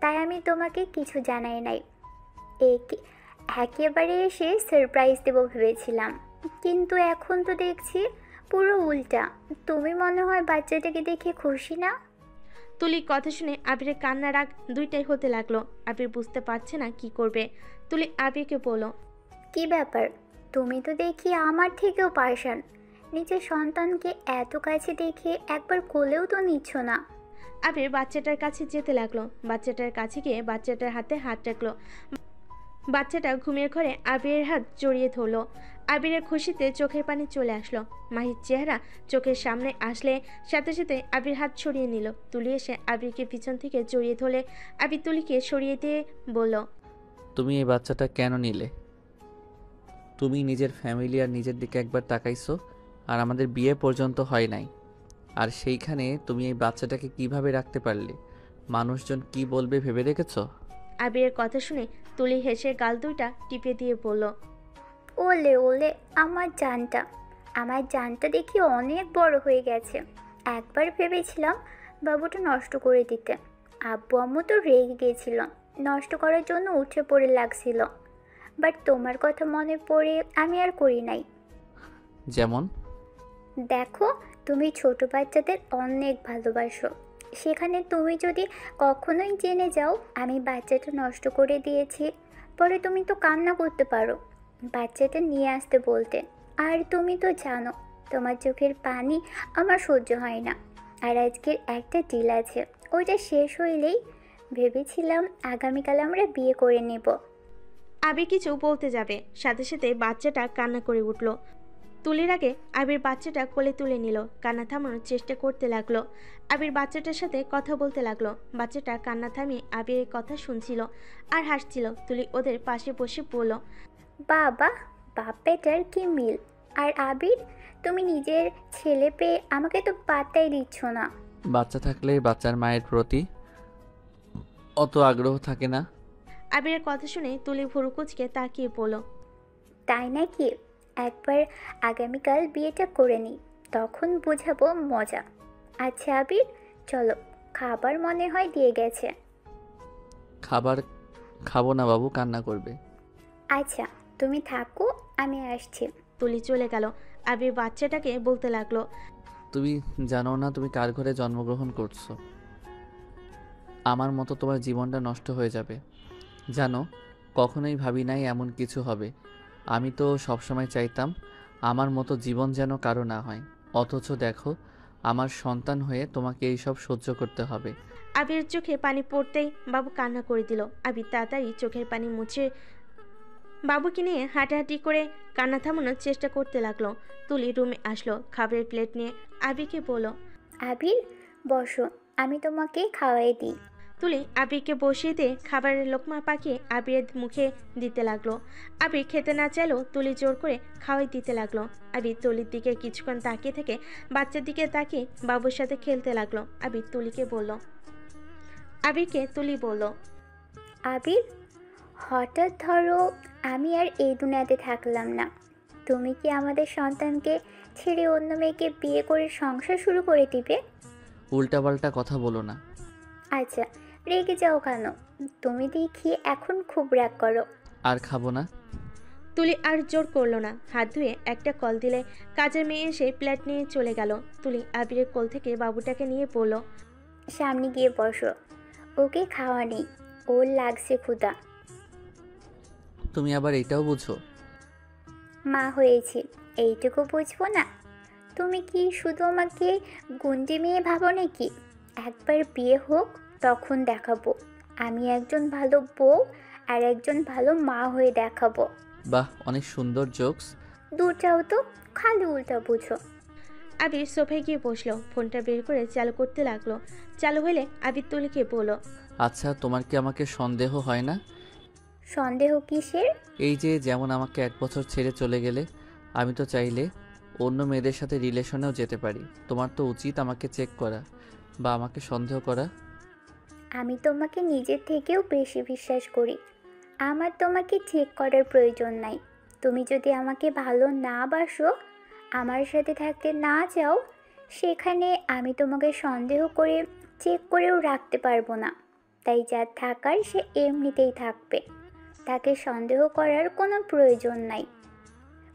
তাই আমি তোমাকে কিছু জানাই নাই, একেবারে এসে সারপ্রাইজ দেবো ভেবেছিলাম, কিন্তু এখন তো দেখছি পুরো উল্টা। তুমি মনে হয় বাচ্চাটাকে দেখে খুশি না? তুলি কথা শুনে আবিরের কান্না রাগ দুইটাই হতে লাগলো। আবির বুঝতে পারছে না কি করবে। তুলি আবিরকে বলল, কি ব্যাপার, তুমি তো দেখি আমার থেকেও পারেশান। নিজের সন্তানকে এত কাছে দেখে একবার কোলেও তো নিচ্ছ না। আবির বাচ্চাটার কাছে যেতে লাগলো। বাচ্চাটার কাছে গিয়ে বাচ্চাটার হাতে হাত রাখলো। বাচ্চাটা ঘুমের ঘরে আবিরের হাত জড়িয়ে ধরলো। আবিরের খুশিতে চোখের পানি চলে আসলো। মাহির চেহারা চোখের সামনে আসলে সাথে সাথে আবির হাত সরিয়ে নিল। তুলি এসে আবিরকে পিছন থেকে জড়িয়ে ধরলে আবির তুলিকে সরিয়ে দিয়ে বলল, তুমি এই বাচ্চাটা কেন নিলে? তুমি নিজের ফ্যামিলি আর নিজের দিকে একবার তাকাইছো? আর আমাদের বিয়ে পর্যন্ত হয় নাই, আর সেইখানে তুমি এই বাচ্চাটাকে কিভাবে রাখতে পারলে? মানুষজন কি বলবে ভেবে রেখেছো? আবিরের কথা শুনে তুলি হেসে গাল দুইটা টিপে দিয়ে বলল, ওলে ওলে, আমার জানটা দেখি অনেক বড় হয়ে গেছে। একবার ভেবেছিলাম বাবুটা নষ্ট করে দিতে, আব্বু আম্মু তো রেগে গিয়েছিল, নষ্ট করার জন্য উঠে পড়ে লাগছিল, বাট তোমার কথা মনে পড়ে আমি আর করি নাই। যেমন? দেখো, তুমি ছোট বাচ্চাদের অনেক ভালোবাসো, সেখানে তুমি যদি কখনোই জেনে যাও আমি বাচ্চাটা নষ্ট করে দিয়েছি, পরে তুমি তো কান্না করতে পারো, বাচ্চাটা নিয়ে আসতে বলতে। আর তুমি তো জানো তোমার চোখের পানি আমার সহ্য হয় না। আর আজকের একটা ডিল আছে, ওইটা শেষ হইলেই ভেবেছিলাম আগামীকাল আমরা বিয়ে করে নেব। আবির কিছু বলতে যাবে, সাথে সাথে বাচ্চাটা কান্না করে উঠল। তুলির আগে আবির বাচ্চাটা কোলে তুলে নিল। কান্না থামানোর চেষ্টা করতে লাগলো। আবির বাচ্চাটার সাথে কথা বলতে লাগলো। বাচ্চাটা কান্না থামিয়ে আবিরের কথা শুনছিল আর হাসছিল। তুলি ওদের পাশে বসে বলল, বাবা, বাপ বেটার কি মিল। আর আবির, তুমি নিজের ছেলে পেয়ে আমাকে তো পাত্তাই দিচ্ছ না। বাচ্চা থাকলে বাচ্চার মায়ের প্রতি অত আগ্রহ থাকে না। আবিরের কথা শুনে তুলি ভুরু কুচকে তাকিয়ে বলল, তাই নাকি? একবার আগামীকাল বিয়েটা করে নিই, তখন বোঝাবো মজা। আচ্ছা আবির, চলো, খাবার মনে হয় দিয়ে গেছে। খাবার খাবো না বাবু, কান্না করবে। আচ্ছা, তুমি থাকো, আমি আসছি। তুলি চলে গেল। আবির বাচ্চাটাকে বলতে লাগলো, তুমি জানো না তুমি কার ঘরে জন্মগ্রহণ করছো? আমার মতো তোমার জীবনটা নষ্ট হয়ে যাবে। জানো, কখনোই ভাবি নাই এমন কিছু হবে। আমি তো সবসময় চাইতাম আমার মতো জীবন যেন কারো না হয়, অথচ দেখো আমার সন্তান হয়ে তোমাকে এইসব সহ্য করতে হবে। আবির চোখে পানি পড়তেই বাবু কান্না করে দিল। আবির তাড়াতাড়ি চোখের পানি মুছে বাবুকে নিয়ে হাঁটাহাঁটি করে কান্না থামানোর চেষ্টা করতে লাগলো। তুলি রুমে আসলো, খাবারের প্লেট নিয়ে আবিরকে বলল, আবির, বসো, আমি তোমাকে খাওয়াই দিই। তুলি আবিরকে বসিয়ে দিয়ে খাবারের লোকমা পাকিয়ে আবিরের মুখে দিতে লাগলো। আবির খেতে না চাইলেও তুলি জোর করে খাওয়াই দিতে লাগলো। আবির তুলির দিকে কিছুক্ষণ তাকিয়ে থেকে বাচ্চার দিকে তাকিয়ে বাবুর সাথে খেলতে লাগলো। আবিরকে তুলি বলল, আবির, হঠাৎ ধরো আমি আর এই দুনিয়াতে থাকলাম না, তুমি কি আমাদের সন্তানকে ছেড়ে অন্য মেয়েকে বিয়ে করে সংসার শুরু করে দিবে? উল্টাপাল্টা কথা বলো না। আচ্ছা, রেগে যাও কেন? তুমি দেখি এখন খুব রাগ করো। আর খাবো না। তুলি আর জোর করলো না। হাত ধুয়ে একটা কল দিলে কাজের মেয়ে এসে প্লেট নিয়ে চলে গেল। তুলি আবিরের কোল থেকে বাবুটাকে নিয়ে পড়ল, সামনে গিয়ে বসো, ওকে খাওয়া নেই, ওর লাগছে ক্ষুধা। তুমি আবার এটাও বুঝো? মা হয়েছি, এইটুকু বুঝবো না? তুমি কি শুধু আমাকে গুন্ডি মেয়ে ভাবো নাকি? একবার বিয়ে হোক, তখন দেখাবো আমি একজন ভালো বউ আর একজন ভালো মা হয়ে দেখাবো। বাহ, অনেক সুন্দর জোকস। দূর যাও তো, খালি উল্টা বুঝো। আবির সোফায় গিয়ে বসলো, ফোনটা বের করে চালু করতে লাগলো। চালু হলে আবির তুলিকে বলল, আচ্ছা, তোমার কি আমাকে সন্দেহ হয় না? সন্দেহ কিসের? এই যে যেমন আমাকে 1 বছর ছেড়ে চলে গেলে, আমি তো চাইলে অন্য মেয়েদের সাথে রিলেশনেও যেতে পারি। তোমার তো উচিত আমাকে চেক করা বা আমাকে সন্দেহ করা। আমি তোমাকে নিজের থেকেও বেশি বিশ্বাস করি। আমার তোমাকে চেক করার প্রয়োজন নাই। তুমি যদি আমাকে ভালো না বাসো, আমার সাথে থাকতে না চাও, সেখানে আমি তোমাকে সন্দেহ করে চেক করেও রাখতে পারবো না। তাই যা থাকার সে এমনিতেই থাকবে, তাকে সন্দেহ করার কোনো প্রয়োজন নাই।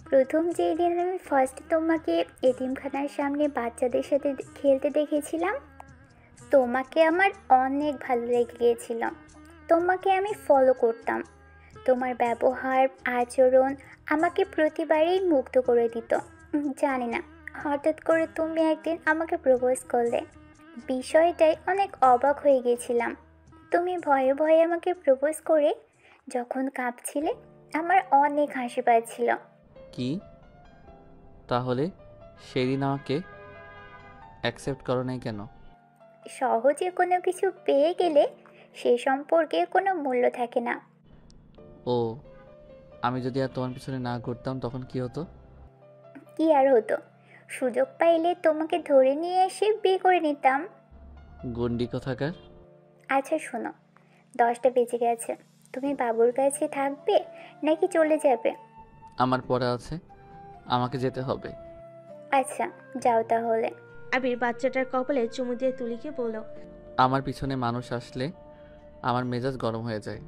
প্রথম যেই দিন আমি ফার্স্ট তোমাকে এতিমখানার সামনে বাচ্চাদের সাথে খেলতে দেখেছিলাম, তোমাকে আমার অনেক ভালো লেগে গিয়েছিল। তোমাকে আমি ফলো করতাম। তোমার ব্যবহার আচরণ আমাকে প্রতিবারেই মুগ্ধ করে দিত। জানি না, হঠাৎ করে তুমি একদিন আমাকে প্রপোজ করলে। বিষয়টাই অনেক অবাক হয়ে গেছিলাম। তুমি ভয়ে ভয়ে আমাকে প্রপোজ করে যখন কাঁপছিলে, আমার অনেক হাসি পাচ্ছিল। কি তাহলে সেদিন আমাকে অ্যাকসেপ্ট করো নাই কেন? সহজে কোনো কিছু পেয়ে গেলে সে সম্পর্কে কোনো মূল্য থাকে না। ও, আমি যদি আর তোমার পিছনে না ঘুরতাম তখন কি হতো? কি আর হতো, সুযোগ পাইলে তোমাকে ধরে নিয়ে এসে বিয়ে করে নিতাম। গন্ডি কোথাকার। আচ্ছা শোনো, 10টা বেজে গেছে। তুমি বাবুর কাছে থাকবে নাকি চলে যাবে? আমার পড়া আছে, আমাকে যেতে হবে। আচ্ছা যাও তাহলে। আবির বাচ্চাটার কপালে চুমু দিয়ে তুলিকে বলল, আমার পিছনে মানুষ আসলে আমার মেজাজ গরম হয়ে যায়।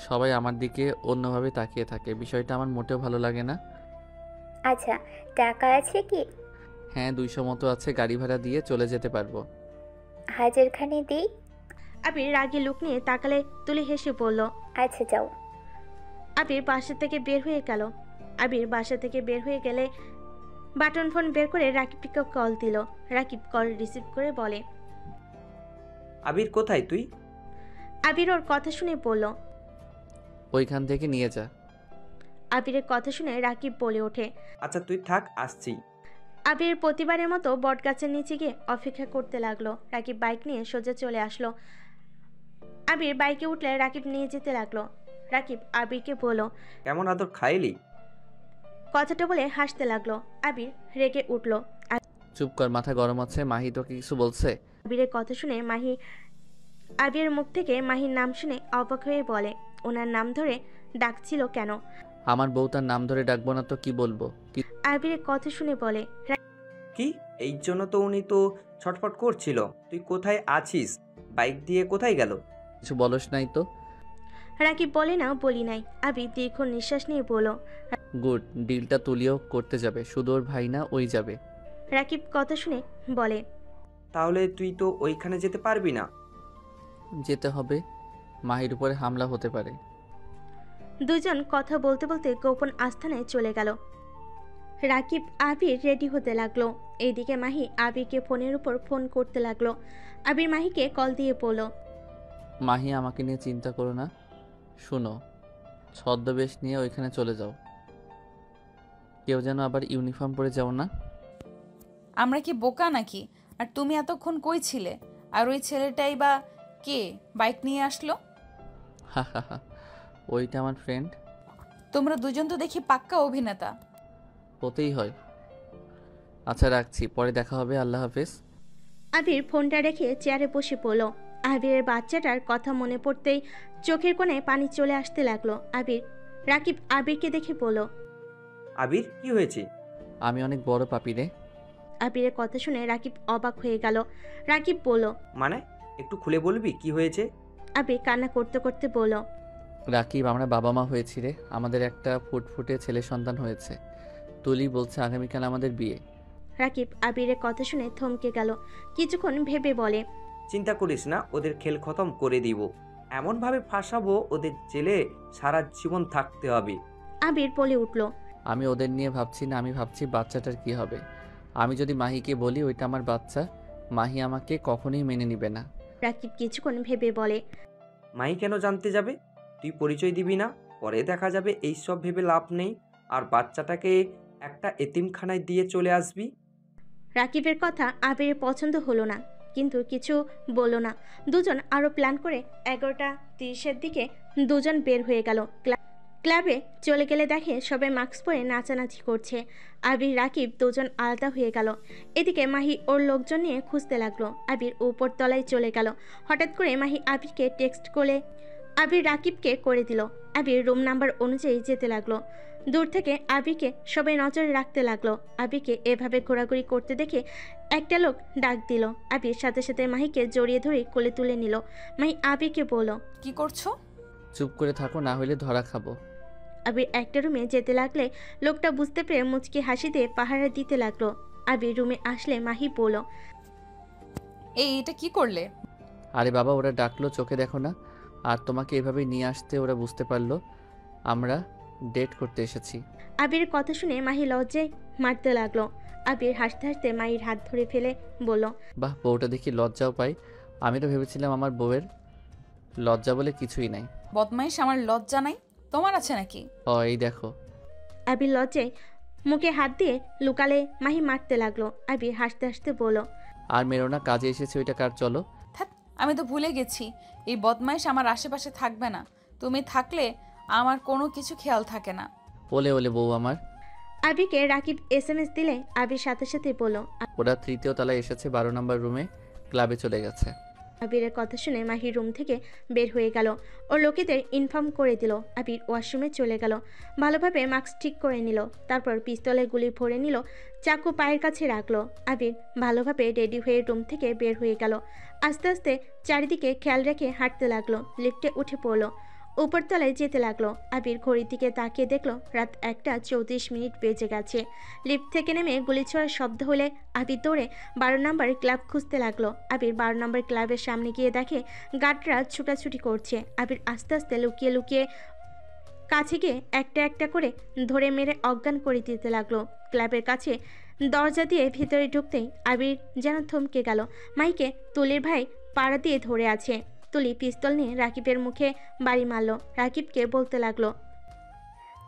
সবাই আমার দিকে অন্যভাবে তাকিয়ে থাকে, বিষয়টা আমার মোটেও ভালো লাগে না। আচ্ছা, টাকা আছে কি? হ্যাঁ, 200 মতো আছে, গাড়ি ভাড়া দিয়ে চলে যেতে পারবো। হাজারখানি দিই? আবির রাগী লুক নিয়ে তাকালে তুলি হেসে বলল, আচ্ছা যাও। আবির বাসা থেকে বের হয়ে গেল। আবির বাসা থেকে বের হয়ে গেলে বাটন ফোন বের করে রাকিবকে কল দিল। রাকিব কল রিসিভ করে বলে, আবির কোথায় তুই? আবির ওর কথা শুনে বলল। ওইখান থেকে নিয়ে যা। আবিরের কথা শুনে রাকিব বলে ওঠে। আচ্ছা তুই থাক, আসছি। আবির প্রতিবারের মতো বটগাছের নিচে গিয়ে অপেক্ষা করতে লাগলো। রাকিব বাইক নিয়ে সোজা চলে আসলো। আবির বাইকে উঠলে রাকিব নিয়ে যেতে লাগলো। রাকিব আবিরকে বলল, কেমন আদর খাইলি? কথাটা বলে হাসতে লাগলো। আবির রেগে উঠলো। চুপ কর, মাথা গরম আছে। মাহি তোকে কিছু বলছে? আবিরের কথা শুনে আবিরের মুখ থেকে মাহির নাম শুনে অবাক হয়ে বলে, ওনার নাম ধরে ডাকছিল কেন? আমার বউ তার নাম ধরে ডাকবো না তো কি বলবো? আবিরের কথা শুনে বলে, কি এই জন্য তো উনি তো ছটফট করছিল। তুই কোথায় আছিস? বাইক দিয়ে কোথায় গেল? কিছু বলস নাই তো? রাকিব বলে, না বলি নাই। আবির দীর্ঘ নিঃশ্বাস নিয়ে বলল, গুড, ডিলটা তুলিও করতে যাবে, শুধু ওর ভাই না, ওই যাবে। রাকিব কথা শুনে বলে, তাহলে তুই তো ওইখানে যেতে পারবি না। যেতে হবে, মাহির উপরে হামলা হতে পারে। দুজন কথা বলতে বলতে গোপন আস্থানায় চলে গেল। রাকিব আবির রেডি হতে লাগলো। এইদিকে মাহি আবিরকে ফোনের উপর ফোন করতে লাগলো। আবির মাহিকে কল দিয়ে বলল, মাহি, আমাকে নিয়ে চিন্তা করো না। শুনো, ছদ্মবেশ নিয়ে ওইখানে চলে যাও। কেউ যেন আবার ইউনিফর্ম পরে যাও না। আমরা কি বোকা নাকি? আর তুমি এতক্ষণ কই ছিলে? আর ওই ছেলেটাই বা কে বাইক নিয়ে আসলো? হা হা হা, ওইটা আমার ফ্রেন্ড। তোমরা দুজন তো দেখি পাক্কা অভিনেতা। হতেই হয়। আচ্ছা রাখছি, পরে দেখা হবে, আল্লাহ হাফেজ। আবির ফোনটা রেখে চেয়ারে বসে পড়ল। আবিরের বাচ্চাটার কথা মনে পড়তেই চোখের কোণে পানি চলে আসতে লাগলো। রাকিব আবিরকে দেখে বলল, আবির কি হয়েছে? আমি অনেক বড় পাপি রে। আবিরের কথা শুনে রাকিব অবাক হয়ে গেল। রাকিব বলল, মানে একটু খুলে বলবি কি হয়েছে? আবির কান্না করতে করতে বলল, রাকিব, আমরা বাবা মা হয়েছি রে। আমাদের একটা ফুটফুটে ছেলে সন্তান হয়েছে। তুলি বলছে আগামীকাল আমাদের বিয়ে। রাকিব আবিরের কথা শুনে থমকে গেল। কিছুক্ষণ ভেবে বলে, চিন্তা করিস না, ওদের খেল খতম করে দিব। এমনভাবে ফাঁসাবো ওদের জেলে সারা জীবন থাকতে হবে। আবির বলে উঠল। আমি ওদের নিয়ে ভাবছি না, আমি ভাবছি বাচ্চাটার কি হবে। আমি যদি মাহিকে বলি ওইটা আমার বাচ্চা, মাহি আমাকে কখনোই মেনে নিবে না। রাকিব কিছুক্ষণ ভেবে বলে। মাহি কেন জানতে যাবে? তুই পরিচয় দিবি না, পরে দেখা যাবে এইসব ভেবে লাভ নেই, আর বাচ্চাটাকে একটা এতিমখানায় দিয়ে চলে আসবি। রাকিবের কথা আবিরের পছন্দ হলো না, কিন্তু কিছু বলল না। দুজন আরও প্ল্যান করে 11:30 দিকে দুজন বের হয়ে গেল। ক্লাবে চলে গেলে দেখে সবাই মাস্ক পরে নাচানাচি করছে। আবির রাকিব দুজন আলাদা হয়ে গেল। এদিকে মাহি ওর লোকজন নিয়ে খুঁজতে লাগলো। আবির উপর তলায় চলে গেল। হঠাৎ করে মাহি আবিরকে টেক্সট করে আবির রাকিবকে করে দিল। আবির রুম নাম্বার অনুযায়ী যেতে লাগলো। দূর থেকে আবিরকে সবাই নজরে রাখতে লাগলো। আবিরকে এভাবে ঘোরাঘুরি করতে দেখে একটা লোক ডাক দিল। আবির সাথে সাথে মাহিকে জড়িয়ে ধরে কোলে তুলে নিল। মাহি আবিরকে বলল, কি করছো? চুপ করে থাকো, না হলে ধরা খাবো। আবির একটা রুমে যেতে লাগলে লোকটা বুঝতে পেরে মুচকি হাসি দিয়ে পাহারা দিতে লাগলো। আবির রুমে আসলে মাহি বলল, এটা কি করলে? আরে বাবা, ওরা ডাকলো, চোখে দেখো না? আর তোমাকে এভাবে নিয়ে আসতে ওরা বুঝতে পারলো আমরা ডেট করতে এসেছি। আবিরের কথা শুনে মাহি লজ্জায় মারতে লাগলো। আবির হাসতে হাসতে মাহির হাত ধরে ফেলে বলল, বাহ, বউটা দেখি লজ্জাও পাই। আমি তো ভেবেছিলাম আমার বউয়ের লজ্জা বলে কিছুই নাই। বদমাইশ, আমার লজ্জা নাই, তোমার আছে নাকি? এই দেখো। আবির লজ্জায় মুখে হাত দিয়ে লুকালে মাহি মারতে লাগলো। আবির হাসতে হাসতে বলল, আর মেরো না, কাজে এসেছে ওইটা কার, চলো। আমি তো ভুলে গেছি এই বদমাইশ আমার আশেপাশে থাকবে না। তুমি থাকলে আমার কোনো কিছু খেয়াল থাকে না। ওলে ওলে বউ আমার। আবিরকে রাকিব SMS দিলে আবির সাথে সাথে বলল, ওরা 3য় তলায় এসেছে, 12 নম্বর রুমে, ক্লাবে চলে গেছে। আবিরের কথা শুনে মাহির রুম থেকে বের হয়ে গেল। ওর লোকেদের ইনফর্ম করে দিল। আবির ওয়াশরুমে চলে গেল। ভালোভাবে মাস্ক ঠিক করে নিল। তারপর পিস্তলে গুলি ভরে নিল, চাকু পায়ের কাছে রাখলো। আবির ভালোভাবে রেডি হয়ে রুম থেকে বের হয়ে গেল। আস্তে আস্তে চারিদিকে খেয়াল রেখে হাঁটতে লাগলো। লিফটে উঠে পড়লো। উপরতলায় যেতে লাগলো। আবির ঘড়ির দিকে তাকিয়ে দেখলো রাত 1:34 বেজে গেছে। লিফট থেকে নেমে গুলি ছোড়ার শব্দ হলে আবির দৌড়ে 12 নম্বর ক্লাব খুঁজতে লাগলো। আবির 12 নম্বর ক্লাবের সামনে গিয়ে দেখে গার্ডরা ছুটাছুটি করছে। আবির আস্তে আস্তে লুকিয়ে লুকিয়ে কাছে গিয়ে একটা একটা করে ধরে মেরে অজ্ঞান করে দিতে লাগলো। ক্লাবের কাছে দরজা দিয়ে ভিতরে ঢুকতেই আবির যেন থমকে গেল। মাইকে তুলির ভাই পাড়া দিয়ে ধরে আছে। তুলি পিস্তল নিয়ে রাকিবের মুখে বাড়ি মারল। রাকিবকে বলতে লাগলো,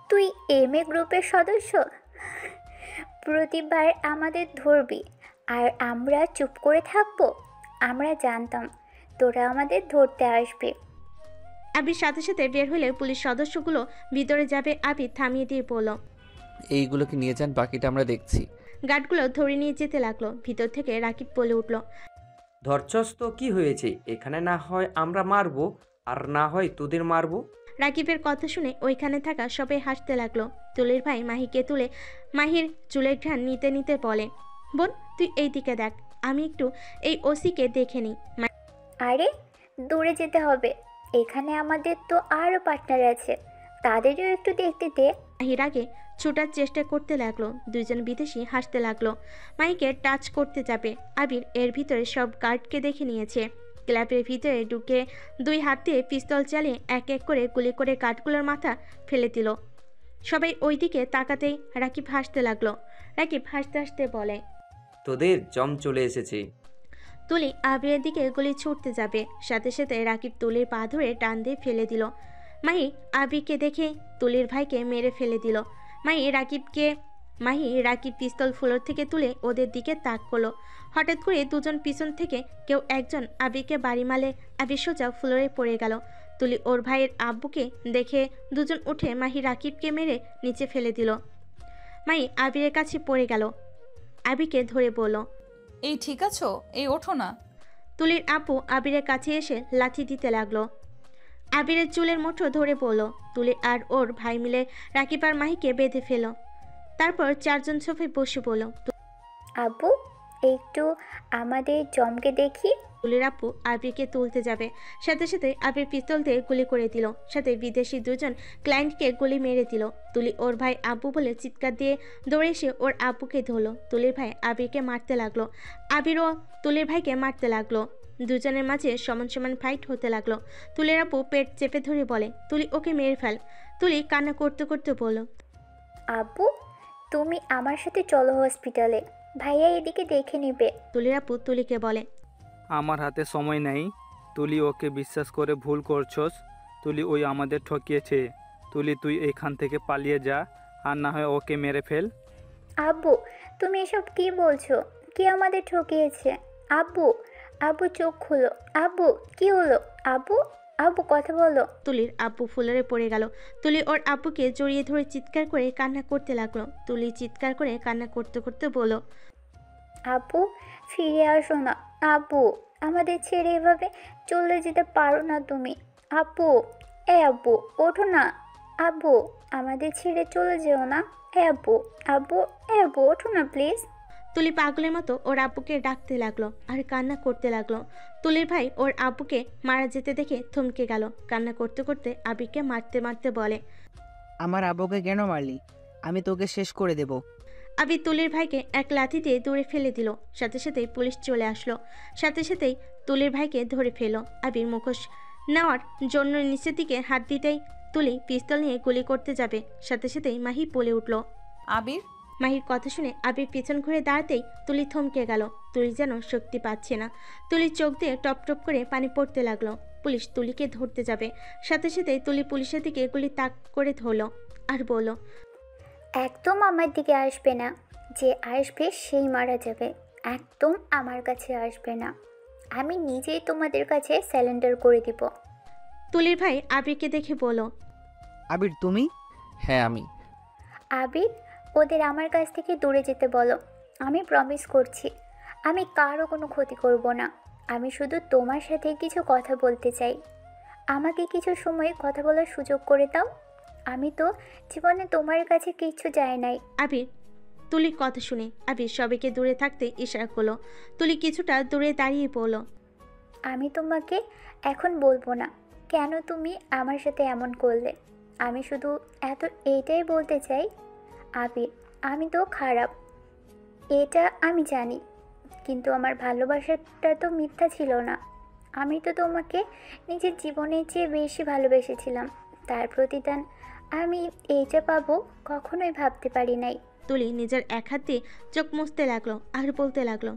তুই MA গ্রুপের সদস্য? প্রতিবার আমাদের ধরবি আর আমরা চুপ করে থাকবো? আমরা জানতাম তোরা আমাদের ধরতে আসবি। আবির সাথে সাথে বের হলে পুলিশ সদস্যগুলো ভিতরে যাবে। আবির থামিয়ে দিয়ে বলল, এইগুলোকে নিয়ে যান, বাকিটা আমরা দেখছি। গার্ডগুলো ধরে নিয়ে যেতে লাগলো। ভিতর থেকে রাকিব বলে উঠল, ধরছস তো কি হয়েছে? এখানে না হয় আমরা মারবো, আর না হয় তোদের মারবো। রাকিবের কথা শুনে ওইখানে থাকা সবাই হাসতে লাগলো। তুলির ভাই মাহিকে তুলে মাহির চুলের ঘ্রাণ নিতে নিতে বলে, বোন তুই এই দিকে দেখ, আমি একটু এই ওসিকে দেখে নিই। আরে দূরে যেতে হবে, এখানে আমাদের তো আরও পার্টনার আছে, তাদেরও একটু দেখতে দে। মাহির আগে ছোটার চেষ্টা করতে লাগলো। দুইজন বিদেশি হাসতে লাগলো। মাহিকে টাচ করতে যাবে। আবির এর ভিতরে সব গার্ডকে দেখে নিয়েছে। ক্লাবের ভিতরে ঢুকে 2 হাত দিয়ে পিস্তল চালিয়ে এক এক করে গুলি করে গার্ডগুলোর মাথা ফেলে দিল। সবাই ওই দিকে তাকাতেই রাকিব হাসতে লাগলো। রাকিব হাসতে হাসতে বলে, তোদের জম চলে এসেছে। তুলি আবিরের দিকে গুলি ছুটতে যাবে। সাথে সাথে রাকিব তুলির পা ধরে টান দিয়ে ফেলে দিল। মাহি আবিরকে দেখে তুলির ভাইকে মেরে ফেলে দিল। মাহি রাকিব পিস্তল ফ্লোর থেকে তুলে ওদের দিকে তাক করলো। হঠাৎ করে দুজন পিছন থেকে কেউ একজন আবিরকে বাড়ি মারলে আবির সোজা ফ্লোরে পড়ে গেল। তুলি ওর ভাইয়ের আব্বুকে দেখে দুজন উঠে মাহি রাকিবকে মেরে নিচে ফেলে দিল। মাহি আবিরের কাছে পড়ে গেল। আবিরকে ধরে বলল, এই ঠিক আছো? এই ওঠো না। তুলির আব্বু আবিরের কাছে এসে লাথি দিতে লাগলো। আবিরের চুলের মুঠো ধরে পড়ল। তুলি আর ওর ভাই মিলে রাকিব আর মাহিকে বেঁধে ফেল। তারপর 4 জন সোফায় বসে পড়ল। আব্বু একটু আমাদের জমকে দেখি। তুলির আব্বু আবিরকে তুলতে যাবে। সাথে সাথে আবির পিস্তল দিয়ে গুলি করে দিল। সাথে বিদেশি 2 জন ক্লায়েন্টকে গুলি মেরে দিল। তুলি ওর ভাই আব্বু বলে চিৎকার দিয়ে দৌড়ে এসে ওর আব্বুকে ধরলো। তুলির ভাই আবিরকে মারতে লাগলো। আবিরও তুলির ভাইকে মারতে লাগলো। দুজনের মাঝে সমান সমান ফাইট হতে লাগলো। তুলির আপু পেট চেপে ধরে বলে, তুলি ওকে মেরে ফেল। তুলি কান্না করতে করতে বলল, আব্বু তুমি আমার সাথে চলো হসপিটালে, ভাইয়া এদিকে দেখে নেবে। তুলির আপু তুলিকে বলে, আমার হাতে সময় নেই। তুলি ওকে বিশ্বাস করে ভুল করছস। তুলি ওই আমাদের ঠকিয়েছে। তুলি তুই এখান থেকে পালিয়ে যা, আর না হয় ওকে মেরে ফেল। আব্বু তুমি এসব কি বলছো? কে আমাদের ঠকিয়েছে? আব্বু আব্বু চোখ খুলো। আব্বু কি হলো? আব্বু আব্বু কথা বলো। তুলির আব্বু ফুলরে পড়ে গেল। তুলি ওর আব্বুকে জড়িয়ে ধরে চিৎকার করে কান্না করতে লাগলো। তুলি চিৎকার করে কান্না করতে করতে বলল, আব্বু ফিরে আসো না। আব্বু আমাদের ছেড়ে এভাবে চলে যেতে পারো না তুমি। আব্বু আব্বু ওঠো না। আব্বু আমাদের ছেড়ে চলে যেও না। আব্বু আব্বু আব্বু ওঠো না প্লিজ। তুলি পাগলের মতো ওর আব্বুকে ডাকতে লাগলো আর কান্না করতে লাগলো। তুলির ভাই ওর আব্বুকে মারা যেতে দেখে থমকে গেল। কান্না করতে করতে আবিরকে মারতে মারতে বলে, আমার আব্বুকে কেন মারলি? আমি তোকে শেষ করে দেব। আবির তুলির ভাইকে এক লাথি দিয়ে দূরে ফেলে দিল। সাথে সাথেই পুলিশ চলে আসলো। সাথে সাথেই তুলির ভাইকে ধরে ফেলো। আবির মুখোশ নেওয়ার জন্য নিচের দিকে হাত দিতেই তুলি পিস্তল নিয়ে গুলি করতে যাবে। সাথে সাথেই মাহি বলে উঠল, আবির। মাহির কথা শুনে আবির পিছন ঘুরে দাঁড়াতেই তুলি থমকে গেল। তুলি যেন শক্তি পাচ্ছে না। তুলির চোখ দিয়ে টপ টপ করে পানি পড়তে লাগলো। পুলিশ তুলিকে ধরতে যাবে। সাথে সাথেই তুলি পুলিশের দিকে গুলি তাক করে ধরলো আর বলল, একদম আমার দিকে আসবে না। যে আসবে সেই মারা যাবে। একদম আমার কাছে আসবে না। আমি নিজেই তোমাদের কাছে স্যালেন্ডার করে দিব। তুলির ভাই আবিরকে দেখে বলল, আবির তুমি? হ্যাঁ আমি। আবির ওদের আমার কাছ থেকে দূরে যেতে বলো। আমি প্রমিস করছি আমি কারো কোনো ক্ষতি করব না। আমি শুধু তোমার সাথে কিছু কথা বলতে চাই। আমাকে কিছু সময় কথা বলার সুযোগ করে দাও। আমি তো জীবনে তোমার কাছে কিছু চাই নাই। আবির তুলির কথা শুনে আবির সবাইকে দূরে থাকতে ইশারা করলো। তুলি কিছুটা দূরে দাঁড়িয়ে পড়ল, আমি তোমাকে এখন বলবো না কেন তুমি আমার সাথে এমন করলে। আমি শুধু এইটাই বলতে চাই, আবির আমি তো খারাপ, এটা আমি জানি, কিন্তু আমার ভালোবাসাটা তো মিথ্যা ছিল না। আমি তো তোমাকে নিজের জীবনের চেয়ে বেশি ভালোবেসেছিলাম। তার প্রতিদান আমি এইটা পাবো কখনোই ভাবতে পারি নাই। তুলি নিজের এক হাত দিয়ে চোখ মুছতে লাগলো আর বলতে লাগলো,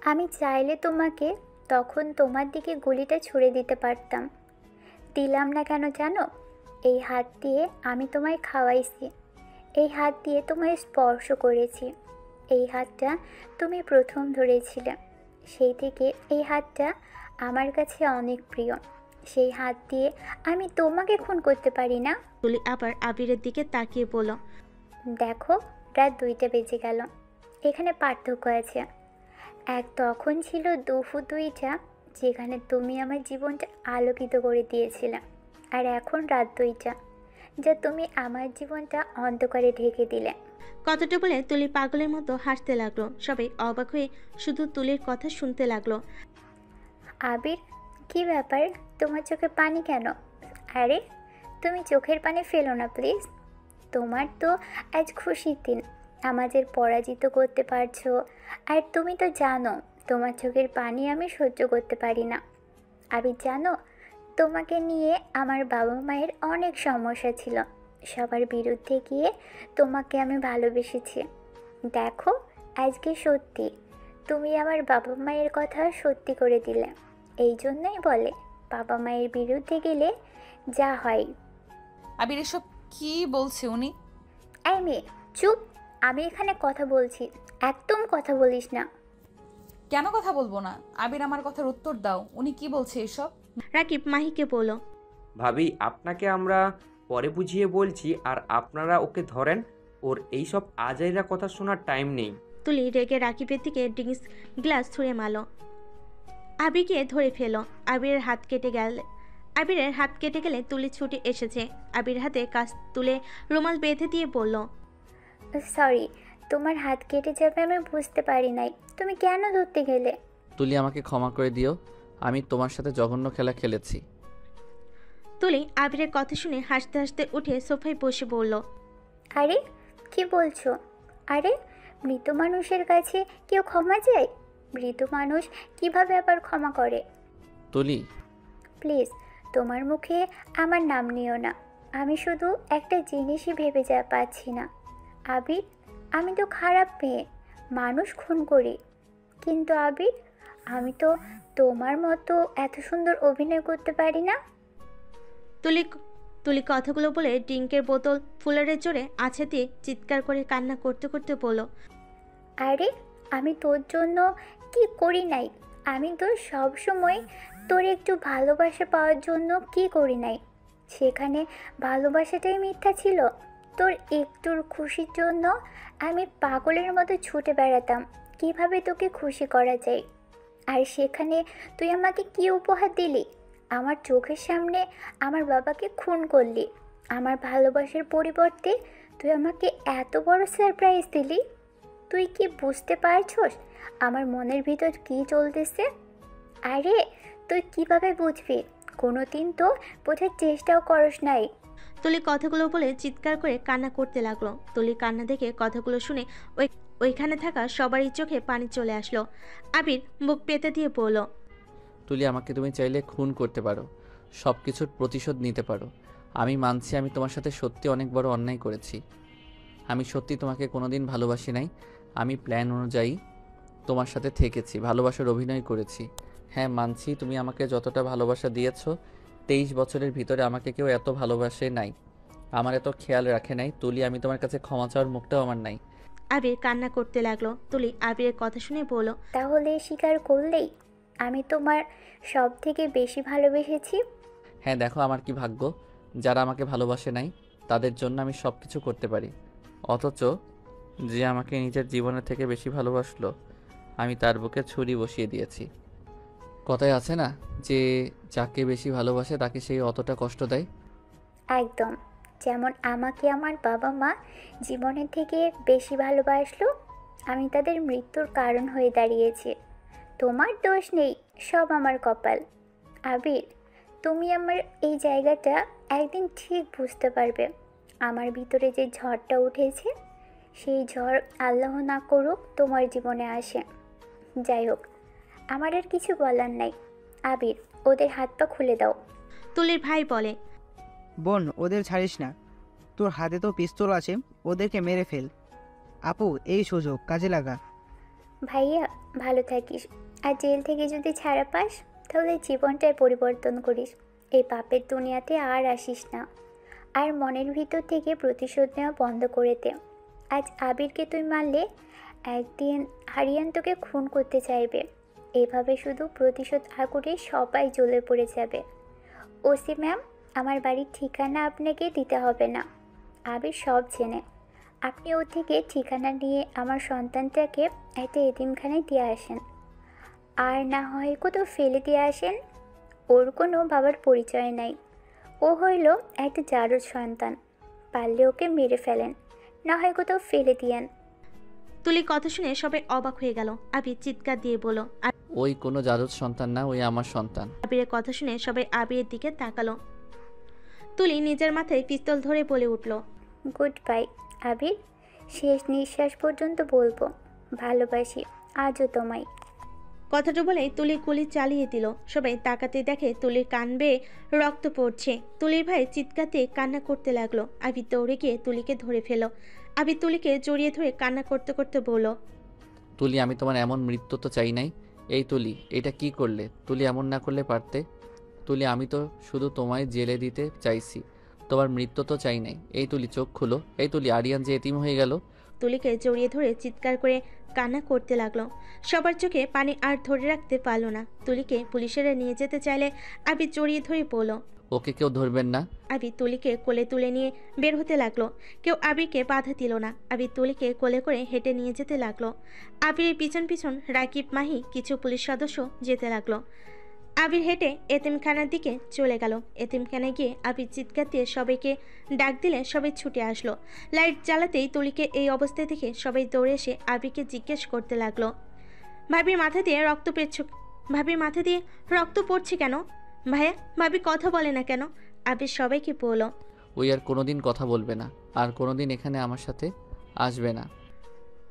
আমি চাইলে তোমাকে তখন তোমার দিকে গুলিটা ছুঁড়ে দিতে পারতাম। দিলাম না কেন জানো? এই হাত দিয়ে আমি তোমায় খাওয়াইছি। এই হাত দিয়ে তোমায় স্পর্শ করেছি। এই হাতটা তুমি প্রথম ধরেছিলে। সেই থেকে এই হাতটা আমার কাছে অনেক প্রিয়। সেই হাত দিয়ে আমি তোমাকে খুন করতে পারি না। তুলি আবার আবিরের দিকে তাকিয়ে বলল, দেখো রাত 2টা বেজে গেল। এখানে পার্থক্য আছে। এক তখন ছিল দুপুর 2টা, যেখানে তুমি আমার জীবনটা আলোকিত করে দিয়েছিলে। আর এখন রাত 2টা, যা তুমি আমার জীবনটা অন্ধকারে ঢেকে দিলে। কথাটা বলে তুলি পাগলের মতো হাসতে লাগলো। সবাই অবাক হয়ে শুধু তুলির কথা শুনতে লাগলো। আবির কি ব্যাপার, তোমার চোখে পানি কেন? আরে তুমি চোখের পানি ফেলো না প্লিজ। তোমার তো আজ খুশির দিন, আমাদের পরাজিত করতে পারছো। আর তুমি তো জানো তোমার চোখের পানি আমি সহ্য করতে পারি না। আবির জানো, তোমাকে নিয়ে আমার বাবা মায়ের অনেক সমস্যা ছিল। সবার বিরুদ্ধে গিয়ে তোমাকে আমি ভালোবেসেছি। দেখো আজকে সত্যি তুমি আমার বাবা মায়ের কথা সত্যি করে দিলে। এই জন্যই বলে বাবা মায়ের বিরুদ্ধে গেলে যা হয়। আবির এসব কি বলছে উনি? এই মেয়ে চুপ, আমি এখানে কথা বলছি, একদম কথা বলিস না। কেন কথা বলবো না? আবির আমার কথার উত্তর দাও, উনি কি বলছে এসব? রাকিব মাহিকে বলল, ভাবি আপনাকে আমরা পরে বুঝিয়ে বলছি, আর আপনারা ওকে ধরেন। ওর এইসব আজাইরা কথা শোনার টাইম নেই। তুলি রেগে রাকিবের দিকে ড্রিঙ্কস গ্লাস ছুঁড়ে মারল। আবিরকে ধরে ফেলো। আবিরের হাত কেটে গেলে তুলি ছুটে এসেছে। আবির হাতে কাজ তুলে রুমাল বেঁধে দিয়ে বলল, সরি, তোমার হাত কেটে যাবে আমি বুঝতে পারি নাই। তুমি কেন ধরতে গেলে? তুলি আমাকে ক্ষমা করে দিও, আমি তোমার সাথে জঘন্য খেলা খেলেছি। তুলি আবিরের কথা শুনে হাসতে হাসতে উঠে সোফায় বসে বলল, আরে কি বলছো? আরে মৃত মানুষের কাছে কেউ ক্ষমা চায়? মৃত মানুষ কিভাবে আবার ক্ষমা করে? তুলি, প্লিজ তোমার মুখে আমার নাম নিও না। আমি শুধু একটা জিনিসই ভেবে পাচ্ছি না। আবির, আমি তো খারাপ মেয়ে, মানুষ খুন করি, কিন্তু আবির, আমি তো তোমার মতো এত সুন্দর অভিনয় করতে পারি না। তুলি তুলি কথাগুলো বলে ড্রিঙ্কের বোতল ফুলারের জোরে আছে দিয়ে চিৎকার করে কান্না করতে করতে বলল, আরে আমি তোর জন্য কি করি নাই? আমি তো সব সময় তোর একটু ভালোবাসা পাওয়ার জন্য কি করি নাই? সেখানে ভালোবাসাটাই মিথ্যা ছিল। তোর একটুর খুশির জন্য আমি পাগলের মতো ছুটে বেড়াতাম কিভাবে তোকে খুশি করা যায়। আর সেখানে তুই আমাকে কি উপহার দিলি? আমার চোখের সামনে আমার বাবাকে খুন করলি। আমার ভালোবাসার পরিবর্তে তুই আমাকে এত বড় সারপ্রাইজ দিলি। তুই কি বুঝতে পারছস আমার মনের ভিতর কি চলতেছে? আরে তুই কিভাবে বুঝবি? কোনো দিন তো বোঝার চেষ্টাও করস নাই। তুলি কথাগুলো বলে চিৎকার করে কান্না করতে লাগলো। তুলি কান্না দেখে কথাগুলো শুনে ওইখানে থাকা সবারই চোখে পানি চলে আসলো। আবির মুখ পেতে দিয়ে বলল, তুলি, আমাকে তুমি চাইলে খুন করতে পারো, সব কিছুর প্রতিশোধ নিতে পারো। আমি মানছি আমি তোমার সাথে সত্যি অনেক বড় অন্যায় করেছি। আমি সত্যি তোমাকে কোনোদিন ভালোবাসি নাই। আমি প্ল্যান অনুযায়ী তোমার সাথে থেকেছি, ভালোবাসার অভিনয় করেছি। হ্যাঁ, মানছি তুমি আমাকে যতটা ভালোবাসা দিয়েছো, 23 বছরের ভিতরে আমাকে কেউ এত ভালোবাসে নাই, আমার এত খেয়াল রাখে নাই। তুলি, আমি তোমার কাছে ক্ষমা চাওয়ার মুখটাও আমার নাই। আবির কান্না করতে লাগলো। তুলি আবিরের কথা শুনে বলল, তাহলে স্বীকার করলেই আমি তোমার সব থেকে বেশি ভালোবেসেছি। হ্যাঁ, দেখো আমার কি ভাগ্য, যারা আমাকে ভালোবাসে নাই তাদের জন্য আমি সব কিছু করতে পারি, অথচ যে আমাকে নিজের জীবনের থেকে বেশি ভালোবাসলো আমি তার বুকে ছুরি বসিয়ে দিয়েছি। কথায় আছে না যে যাকে বেশি ভালোবাসে তাকে সেই অতটা কষ্ট দেয়। একদম, যেমন আমাকে আমার বাবা মা জীবনের থেকে বেশি ভালোবাসলো, আমি তাদের মৃত্যুর কারণ হয়ে দাঁড়িয়েছি। তোমার দোষ নেই, সব আমার কপাল। আবির, তুমি আমার এই জায়গাটা একদিন ঠিক বুঝতে পারবে। আমার ভিতরে যে ঝড়টা উঠেছে, সেই ঝড় আল্লাহ না করুক তোমার জীবনে আসে। যাই হোক, আমার আর কিছু বলার নাই। আবির, ওদের হাত পা খুলে দাও। তুলির ভাই বলে, বোন, ওদের ছাড়িস না, তোর হাতে তো পিস্তল আছে, ওদেরকে মেরে ফেল। আপু, এই সুযোগ কাজে লাগা। ভাইয়া, ভালো থাকিস। আর জেল থেকে যদি ছাড়া পাস তাহলে জীবনটাই পরিবর্তন করিস। এই পাপের দুনিয়াতে আর আসিস না। আর মনের ভিতর থেকে প্রতিশোধ নেওয়া বন্ধ করে দে। আজ আবিরকে তুই মারলে একদিন হারিয়ান তোকে খুন করতে চাইবে। এভাবে শুধু প্রতিশোধ আগুনে সবাই জ্বলে পড়ে যাবে। ওসি ম্যাম, আমার বাড়ির ঠিকানা আপনাকে দিতে হবে না, আবির সব চেনে। আপনি ওর থেকে ঠিকানা নিয়ে আমার সন্তানটাকে একটা এতিমখানায় দিয়ে আসেন, আর না হয় কোথাও ফেলে দিয়ে আসেন। ওর কোনো বাবার পরিচয় নাই, ও হইল একটা জারজ সন্তান। পারলে ওকে মেরে ফেলেন, না হয় কোথাও ফেলে দিয়েন। তুলি কথা শুনে সবাই অবাক হয়ে গেল। আবির চিৎকার দিয়ে বলল, ওই কোনো জারজ সন্তান না, ওই আমার সন্তান। আবিরের কথা শুনে সবাই আবিরের দিকে তাকালো। তুলি নিজের মাথায় পিস্তল ধরে বলে উঠল, গুড বাই আবির, শেষ নিঃশ্বাস পর্যন্ত বলবো ভালোবাসি আজও তোমায়। কথাটা বলে তুলি গুলি চালিয়ে দিল। সবাই তাকাতে দেখে তুলির কান বেয়ে রক্ত পড়ছে। তুলির ভাই চিৎকারতে কান্না করতে লাগলো। আবির দৌড়ে গিয়ে তুলিকে ধরে ফেল। আবির তুলিকে জড়িয়ে ধরে কান্না করতে করতে বলল, তুলি, আমি তোমার এমন মৃত্যু তো চাই নাই। এই তুলি, এটা কি করলে? তুলি, এমন না করলে পারতে। তুলি, আমি তো শুধু তোমায় জেলে দিতে চাইছি, তোমার মৃত্যু তো চাই নাই। এই তুলি, চোখ খুলো। এই তুলি, আরিয়ান যে এতিম হয়ে গেল। তুলিকে জড়িয়ে ধরে চিৎকার করে কান্না করতে লাগলো। সবার চোখে পানি আর ধরে রাখতে পারল না। তুলিকে পুলিশেরা নিয়ে যেতে চাইলে আবির জড়িয়ে ধরে বলল, ওকে কেউ ধরবেন না। আবির তুলিকে কোলে তুলে নিয়ে বের হতে লাগলো। কেউ আবিরকে বাধা দিল না। আবির তুলিকে কোলে করে হেঁটে নিয়ে যেতে লাগলো। আবিরের পিছন পিছন রাকিব, মাহি, কিছু পুলিশ সদস্য যেতে লাগলো। আবির হেঁটে এতিমখানার দিকে চলে গেল। এতিমখানায় গিয়ে আবির চিৎকার দিয়ে সবাইকে ডাক দিলে সবাই ছুটে আসলো। লাইট জ্বালাতেই তুলিকে এই অবস্থায় দেখে সবাই দৌড়ে এসে আবিরকে জিজ্ঞেস করতে লাগলো, ভাবির মাথা দিয়ে রক্ত পড়ছে কেন? ভাইয়া, ভাবি কথা বলে না কেন? আবির সবাইকে বলল, ওই আর কোনোদিন কথা বলবে না, আর কোনোদিন এখানে আমার সাথে আসবে না।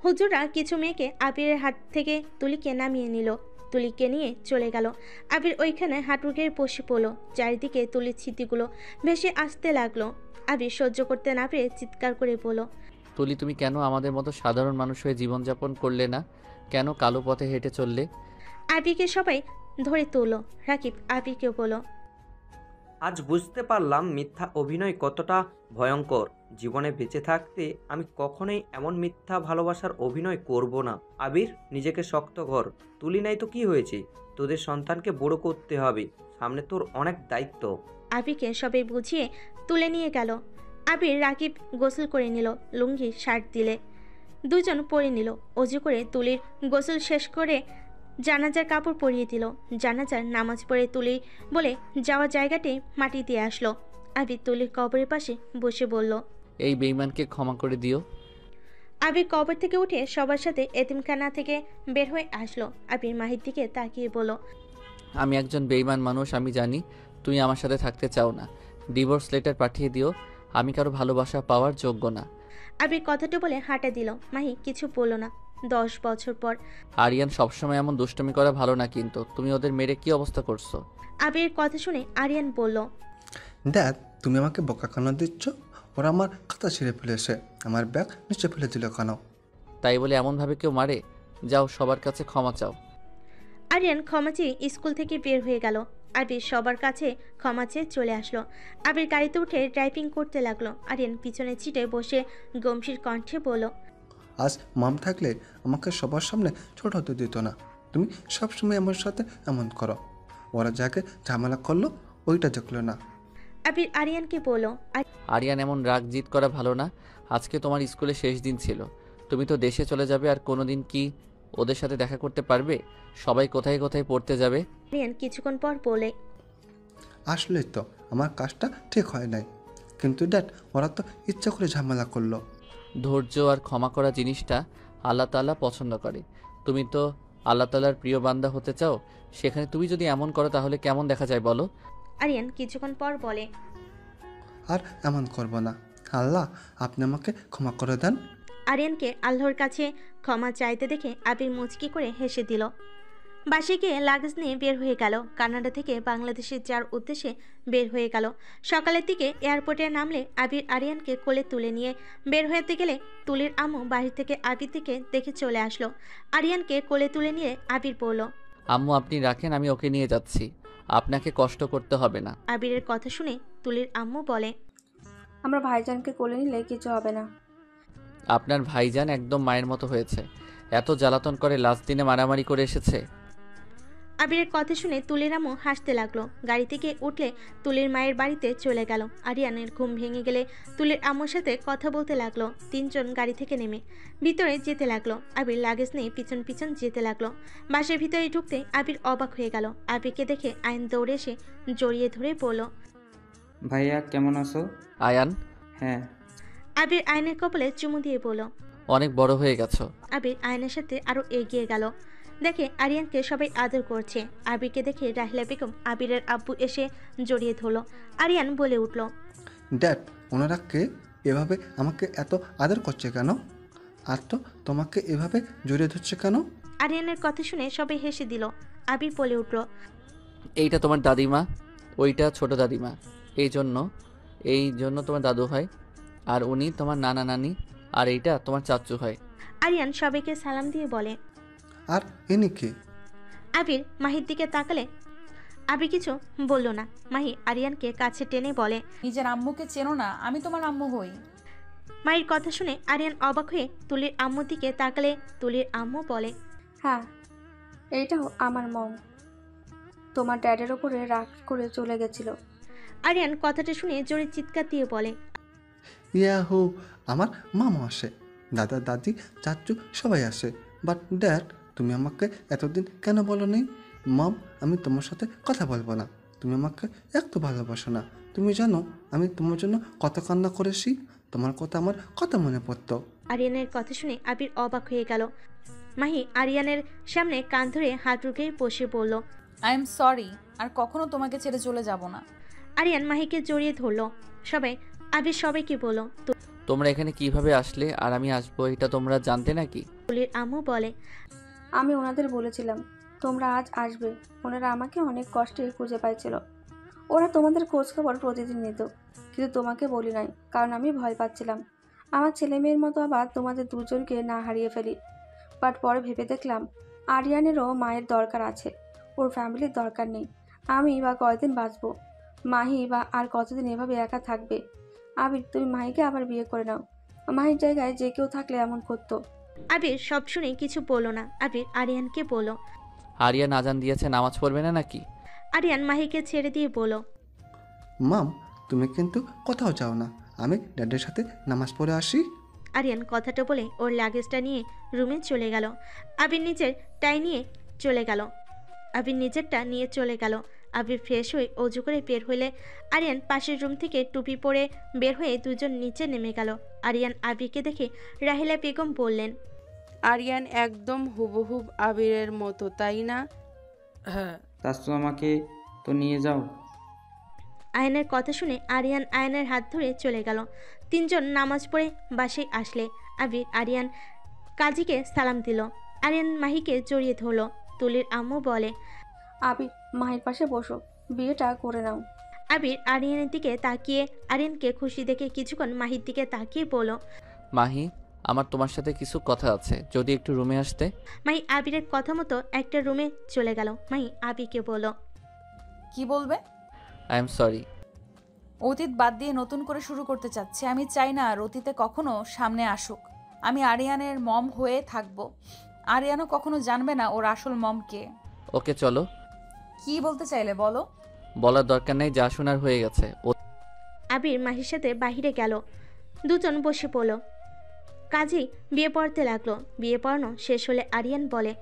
হুজুররা কিছু মেয়েকে আবিরের হাত থেকে তুলিকে নামিয়ে নিল। তুলিকে নিয়ে চলে গেল। আবির ওইখানে হাঁটু গেড়ে বসে পড়লো। চারিদিকে তুলির স্মৃতিগুলো ভেসে আসতে লাগলো। আবির সহ্য করতে না পেরে চিৎকার করে বলল, তুলি, তুমি কেন আমাদের মতো সাধারণ মানুষ হয়ে জীবনযাপন করলে না? কেন কালো পথে হেঁটে চললে? আবিরকে সবাই ধরে তুললো। রাকিব আবিরকে বলল, আজ বুঝতে পারলাম মিথ্যা অভিনয় কতটা ভয়ঙ্কর। জীবনে বেঁচে থাকতে আমি কখনোই এমন মিথ্যা ভালোবাসার অভিনয় করব না। আবির, নিজেকে শক্ত কর। তুলি নাই তো কি হয়েছে, তোদের সন্তানকে বড় করতে হবে। সামনে তোর অনেক দায়িত্ব। আবিরকে সবাই বুঝিয়ে তুলে নিয়ে গেল। আবির রাকিব গোসল করে নিল, লুঙ্গি শার্ট দিলে দুজন পরে নিল। অজু করে তুলির গোসল শেষ করে জানাজার কাপড় পরিয়ে দিল। জানাজার নামাজ পড়ে তুলি বলে যাওয়া জায়গাটি মাটি দিয়ে আসলো। আবির তুলির কবরের পাশে বসে বলল, এই বেঈমানকে ক্ষমা করে দিও। আবির কবর থেকে উঠে সবার সাথে এতিমখানা থেকে বের হয়ে আসলো। আবির মাহির দিকে তাকিয়ে বলল, আমি একজন বেঈমান মানুষ, আমি জানি তুমি আমার সাথে থাকতে চাও না। ডিভোর্স লেটার পাঠিয়ে দিও, আমি কারো ভালোবাসা পাওয়ার যোগ্য না। আবির কথাটা বলে হাঁটা দিল। মাহি কিছু বলল না। 10 বছর পর। আরিয়ান সবসময় এমন দুষ্টুমি করা ভালো না, কিন্তু তুমি ওদের মেরে কি অবস্থা করছো? আবির কথা শুনে আরিয়ান বলল, ড্যাড, তুমি আমাকে বোকা কেন দিচ্ছ? ওরা আমার খাতা ছিঁড়ে ফেলেছে, আমার ব্যাগ নিচে ফেলে দিল কেন? তাই বলে এমনভাবে কেউ মারে? যাও, সবার কাছে ক্ষমা চাও। আরিয়ান ক্ষমা চেয়ে স্কুল থেকে বের হয়ে গেল। আবির সবার কাছে ক্ষমা চেয়ে চলে আসলো। আবির গাড়িতে উঠে ড্রাইভিং করতে লাগলো। আরিয়ান পিছনে সিটে বসে গম্ভীর কণ্ঠে বলল, আজ মাম থাকলে আমাকে সবার সামনে ছোট হতে দিত না। তুমি সবসময় আমার সাথে এমন করো। ওরা যাকে ঝামেলা করলো ওইটা দেখলো না। আবির আরিয়ানকে বলল, আরিয়ান, এমন রাগ জিত করা ভালো না। আজকে তোমার স্কুলে শেষ দিন ছিল, তুমি তো দেশে চলে যাবে। আর কোনোদিন কি ওদের সাথে দেখা করতে পারবে? সবাই কোথায় কোথায় পড়তে যাবে। আরিয়ান কিছুক্ষণ পর বলে, আসলে তো আমার কাজটা ঠিক হয় নাই, কিন্তু ড্যাড ওরা তো ইচ্ছা করে ঝামেলা করলো। ধৈর্য আর ক্ষমা করা জিনিসটা আল্লাহ তাআলা পছন্দ করে। তুমি তো আল্লাহ তাআলার প্রিয় বান্দা হতে চাও, সেখানে তুমি যদি এমন করো তাহলে কেমন দেখা যায় বলো? আরিয়ান কিছুক্ষণ পর বলে, আর এমন করব না। আল্লাহ, আপনি আমাকে ক্ষমা করে দেন। আরিয়ানকে আল্লাহর কাছে ক্ষমা চাইতে দেখে আবির মুচকি করে হেসে দিল। বাসে গিয়ে লাগেজ নিয়ে বের হয়ে গেল। কানাডা থেকে বাংলাদেশে যাওয়ার উদ্দেশ্যে বের হয়ে গেল। সকালের দিকে এয়ারপোর্টে নামলে আবির আরিয়ানকে কোলে তুলে নিয়ে বের হতে গেলে তুলির আম্মু বাড়ি থেকে আবির দিকে দেখে চলে আসলো। আরিয়ানকে কোলে তুলে নিয়ে আবির বলল, আম্মু, আপনি রাখেন, আমি ওকে নিয়ে যাচ্ছি, আপনাকে কষ্ট করতে হবে না। আবিরের কথা শুনে তুলির আম্মু বলে, আমরা ভাইজানকে কোলে নিলে কিছু হবে না। আপনার ভাইজান একদম মায়ের মতো হয়েছে, এত জ্বালাতন করে লাস্ট দিনে মারামারি করে এসেছে। আবিরের কথা শুনে তুলির আম্মু হাসতে লাগলো। গাড়ি থেকে উঠলে তুলির মায়ের বাড়িতে চলে গেল। আরিয়ানের ঘুম ভেঙে গেলে তুলির আম্মুর সাথে কথা বলতে লাগলো। তিনজন গাড়ি থেকে নেমে ভিতরে যেতে লাগলো। আবির লাগেজ নিয়ে পিছন পিছন যেতে লাগলো। বাসের ভিতরে ঢুকতে আবির অবাক হয়ে গেল। আবিরকে দেখে আয়ন দৌড়ে এসে জড়িয়ে ধরে বলল, ভাইয়া কেমন আছো? আয়ান? হ্যাঁ। আবির আয়নের কপালে চুমু দিয়ে বলল, অনেক বড় হয়ে গেছো। আবির আয়নের সাথে আরো এগিয়ে গেল। দেখে আরিয়ানকে সবাই আদর করছে। আবিরকে দেখে রাহিলা বেগম আবিরের আব্বু এসে জড়িয়ে ধরল। আরিয়ান বলে উঠল, ড্যাড, ওনারা কে? এভাবে আমাকে এত আদর করছে কেন? আর তো তোমাকে এভাবে জড়িয়ে ধরছে কেন? আরিয়ানের কথা শুনে সবাই হেসে দিল। আবির বলে উঠল, এইটা তোমার দাদিমা, ওইটা ছোট দাদিমা, এই জন্য তোমার দাদু হয়, আর উনি তোমার নানা নানি, আর এইটা তোমার চাচু হয়। আরিয়ান সবাইকে সালাম দিয়ে বলে, আর ইনি কে? আবির মাহির দিকে তাকালে আবির কিছু বলল না। মাহি আরিয়ানকে কাছে টেনে বলে, নিজের আম্মুকে চেনো না? আমি তোমার আম্মু হই। মায়ের কথা শুনে আরিয়ান অবাক হয়ে তুলির আম্মুর দিকে তাকালে তুলির আম্মু বলে, হ্যাঁ, এইটাও আমার মম। তোমার ড্যাডের ওপরে রাগ করে চলে গেছিল। আরিয়ান কথাটা শুনে জোরে চিৎকার দিয়ে বলে, ইয়াহু, আমার মামা আসে, দাদা দাদি চাচু সবাই আসে, বাট ড্যাড তুমি আমাকে এতদিন কেন বলো নি? মম, আমি তোমার সাথে কথা বলবো না। তুমি আমাকে একটু ভালোবাসো না। তুমি জানো আমি তোমার জন্য কত কান্না করেছি? তোমার কথা আমার কত মনে পড়তো। আরিয়ানের কথা শুনে আবির অবাক হয়ে গেল। মাহি আরিয়ানের সামনে কান ধরে হাত রুখে বসে বলল, আই এম সরি, আর কখনো তোমাকে ছেড়ে চলে যাব না। আরিয়ান মাহিকে জড়িয়ে ধরল। আবির সবাইকে বলল, তোমরা এখানে কিভাবে আসলে আর আমি আসবো এটা তোমরা জানতে নাকি? তুলির আম্মু বলে। আমি ওনাদের বলেছিলাম তোমরা আজ আসবে। ওনারা আমাকে অনেক কষ্টে খুঁজে পাইছিল। ওরা তোমাদের খোঁজখবর প্রতিদিন নিত, কিন্তু তোমাকে বলি নাই, কারণ আমি ভয় পাচ্ছিলাম আমার ছেলে মেয়ের মতো আবার তোমাদের দুজনকে না হারিয়ে ফেলি। বাট পরে ভেবে দেখলাম আরিয়ানেরও মায়ের দরকার আছে, ওর ফ্যামিলির দরকার নেই। আমি বা কয়দিন বাঁচবো, মাহি বা আর কতদিন এভাবে একা থাকবে। আবির, তুমি মাহিকে আবার বিয়ে করে নাও। মাহির জায়গায় যে কেউ থাকলে এমন করতো। আবির সব শুনে কিছু বলল না। আবির আরিয়ানকে বলল। আরিয়ান আজান দিয়েছে, নামাজ পড়বে না নাকি? আরিয়ান মাহিকে ছেড়ে দিয়ে বলল। মাম, তুমি কিন্তু কোথাও যাও না, আমি ড্যাডের সাথে নামাজ পড়ে আসি। আরিয়ান কথাটা বলে ওর লাগেজটা নিয়ে রুমে চলে গেল। আবির নিজেরটা নিয়ে চলে গেল। আবির ফ্রেশ হয়ে অজু করে বের হইলে আরিয়ান পাশের রুম থেকে টুপি পরে বের হয়ে দুজন নিচে নেমে গেল। আরিয়ান আবিরকে দেখে রাহিলা বেগম বললেন, আরিয়ান একদম হুবহুব আবিরের মতো, তাই না? হ্যাঁ। তাসু আমাকে তো নিয়ে যাও। আয়নের কথা শুনে আরিয়ান আয়নের হাত ধরে চলে গেল। তিনজন নামাজ পড়ে বাসায় আসলে আবির আরিয়ান কাজীকে সালাম দিল। আরিয়ান মাহিকে জড়িয়ে ধরল। তুলির আম্মু বলে, আবির, মাহির পাশে বসো, বিয়েটা করে নাও। আবির আরিয়ানের দিকে তাকিয়ে আরিয়ানকে খুশি দেখে কিছুক্ষণ মাহির দিকে তাকিয়ে বলল, মাহি, আমার তোমার সাথে কিছু কথা আছে, যদি একটু রুমে আসতে। মাহি আবিরের কথা মতো একটা রুমে চলে গেল। মাহি আবিরকে বলল, কি বলবে? I am sorry. অতীত বাদ দিয়ে নতুন করে শুরু করতে চাচ্ছি। আমি চাই না আর অতীতে কখনো সামনে আসুক। আমি আরিয়ানের মম হয়ে থাকবো। আরিয়ানও কখনো জানবে না ওর আসল মম কে। ওকে চলো। কি বলতে চাইলে বলো। বলার দরকার নেই, যা শোনার হয়ে গেছে। আবির মাহির সাথে বাহিরে গেল। দুজন বসে পড়ল। কাজী বিয়ে পড়তে লাগলো। বিয়ে পড়ানো শেষ হলে আরিয়ান বলে,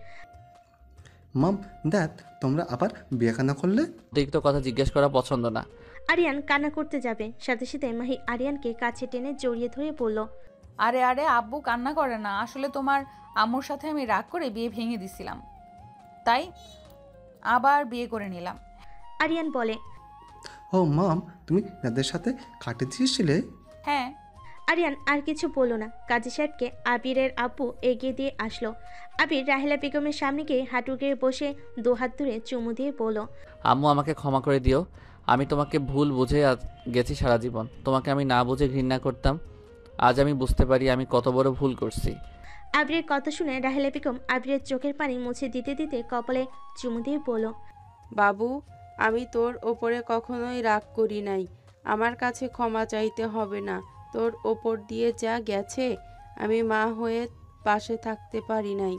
মাম, দ্যাট তোমরা আবার বিয়ে কেন করলে? অতিরিক্ত কথা জিজ্ঞেস করা পছন্দ না। আরিয়ান কান্না করতে যাবে, সাথে সাথে মাহি আরিয়ানকে কাছে টেনে জড়িয়ে ধরে বলল, আরে আরে আব্বু কান্না করে না, আসলে তোমার আম্মুর সাথে আমি রাগ করে বিয়ে ভেঙে দিছিলাম, তাই আবার বিয়ে করে নিলাম। আরিয়ান বলে, ও মাম, তুমি দাদের সাথে কাটে দিয়েছিলে? হ্যাঁ। আরিয়ান আর কিছু বলল না। কাজী সাহেবকে আবিরের আব্বু এগিয়ে দিয়ে আসলো। আবির রাহেলা বেগমের সামনে গিয়ে হাঁটু গেড়ে বসে দুহাত ধরে চুমু দিয়ে বলল, আম্মু আমাকে ক্ষমা করে দিও। আমি তোমাকে ভুল বুঝে গেছি সারা জীবন। তোমাকে আমি না বুঝে ঘৃণা করতাম। আজ আমি বুঝতে পারি আমি কত বড় ভুল করছি। আবিরের কথা শুনে রাহেলা বেগম আবিরের চোখের পানি মুছে দিতে দিতে কপালে চুমু দিয়ে বলল, বাবু, আমি তোর ওপরে কখনোই রাগ করি নাই। আমার কাছে ক্ষমা চাইতে হবে না। তোর ওপর দিয়ে যা গেছে আমি মা হয়ে পাশে থাকতে পারি নাই।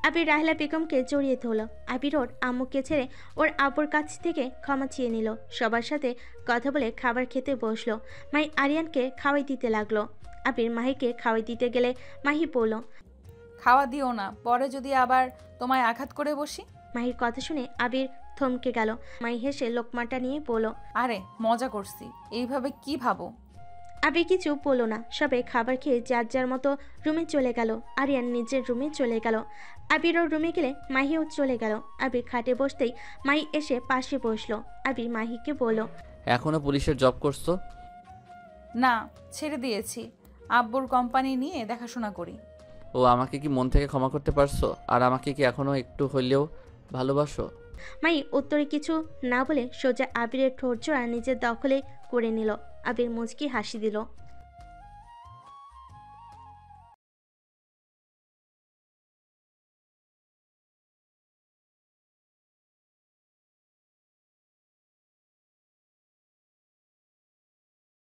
আবির রাহেলা বেগমকে জড়িয়ে ধরল। আবির ওর আম্মুকে ছেড়ে ওর আব্বুর কাছ থেকে ক্ষমা চেয়ে নিল। সবার সাথে কথা বলে খাবার খেতে বসলো। মাহি আরিয়ানকে খাওয়াই দিতে লাগলো। আবির মাহিকে খাওয়াই দিতে গেলে মাহি বলল, খাওয়া দিও না, পরে যদি আবার তোমায় আঘাত করে বসি। মাহির কথা শুনে আবির থমকে গেল। মাহি হেসে লোকমাটা নিয়ে বলল, আরে মজা করছি, এইভাবে কি ভাবো? আবির কিছু বলল না। সবাই খাবার খেয়ে যার যার মতো রুমে চলে গেল। আরিয়ান নিজের রুমে চলে গেল। আবির ওর রুমে গেলে মাহিও চলে গেল। আবির খাটে বসতেই মাহি এসে পাশে বসলো। আবির মাহিকে বলল, এখনো পুলিশের জব করছো? না, ছেড়ে দিয়েছি। আব্বুর কোম্পানি নিয়ে দেখাশোনা করি। ও, আমাকে কি মন থেকে ক্ষমা করতে পারছো? আর আমাকে কি এখনো একটু হইলেও ভালোবাসো? মাহি উত্তরে কিছু না বলে সোজা আবিরের ঠোঁট জোড়া নিজের দখলে করে নিল। আবির মুচকি হাসি দিল।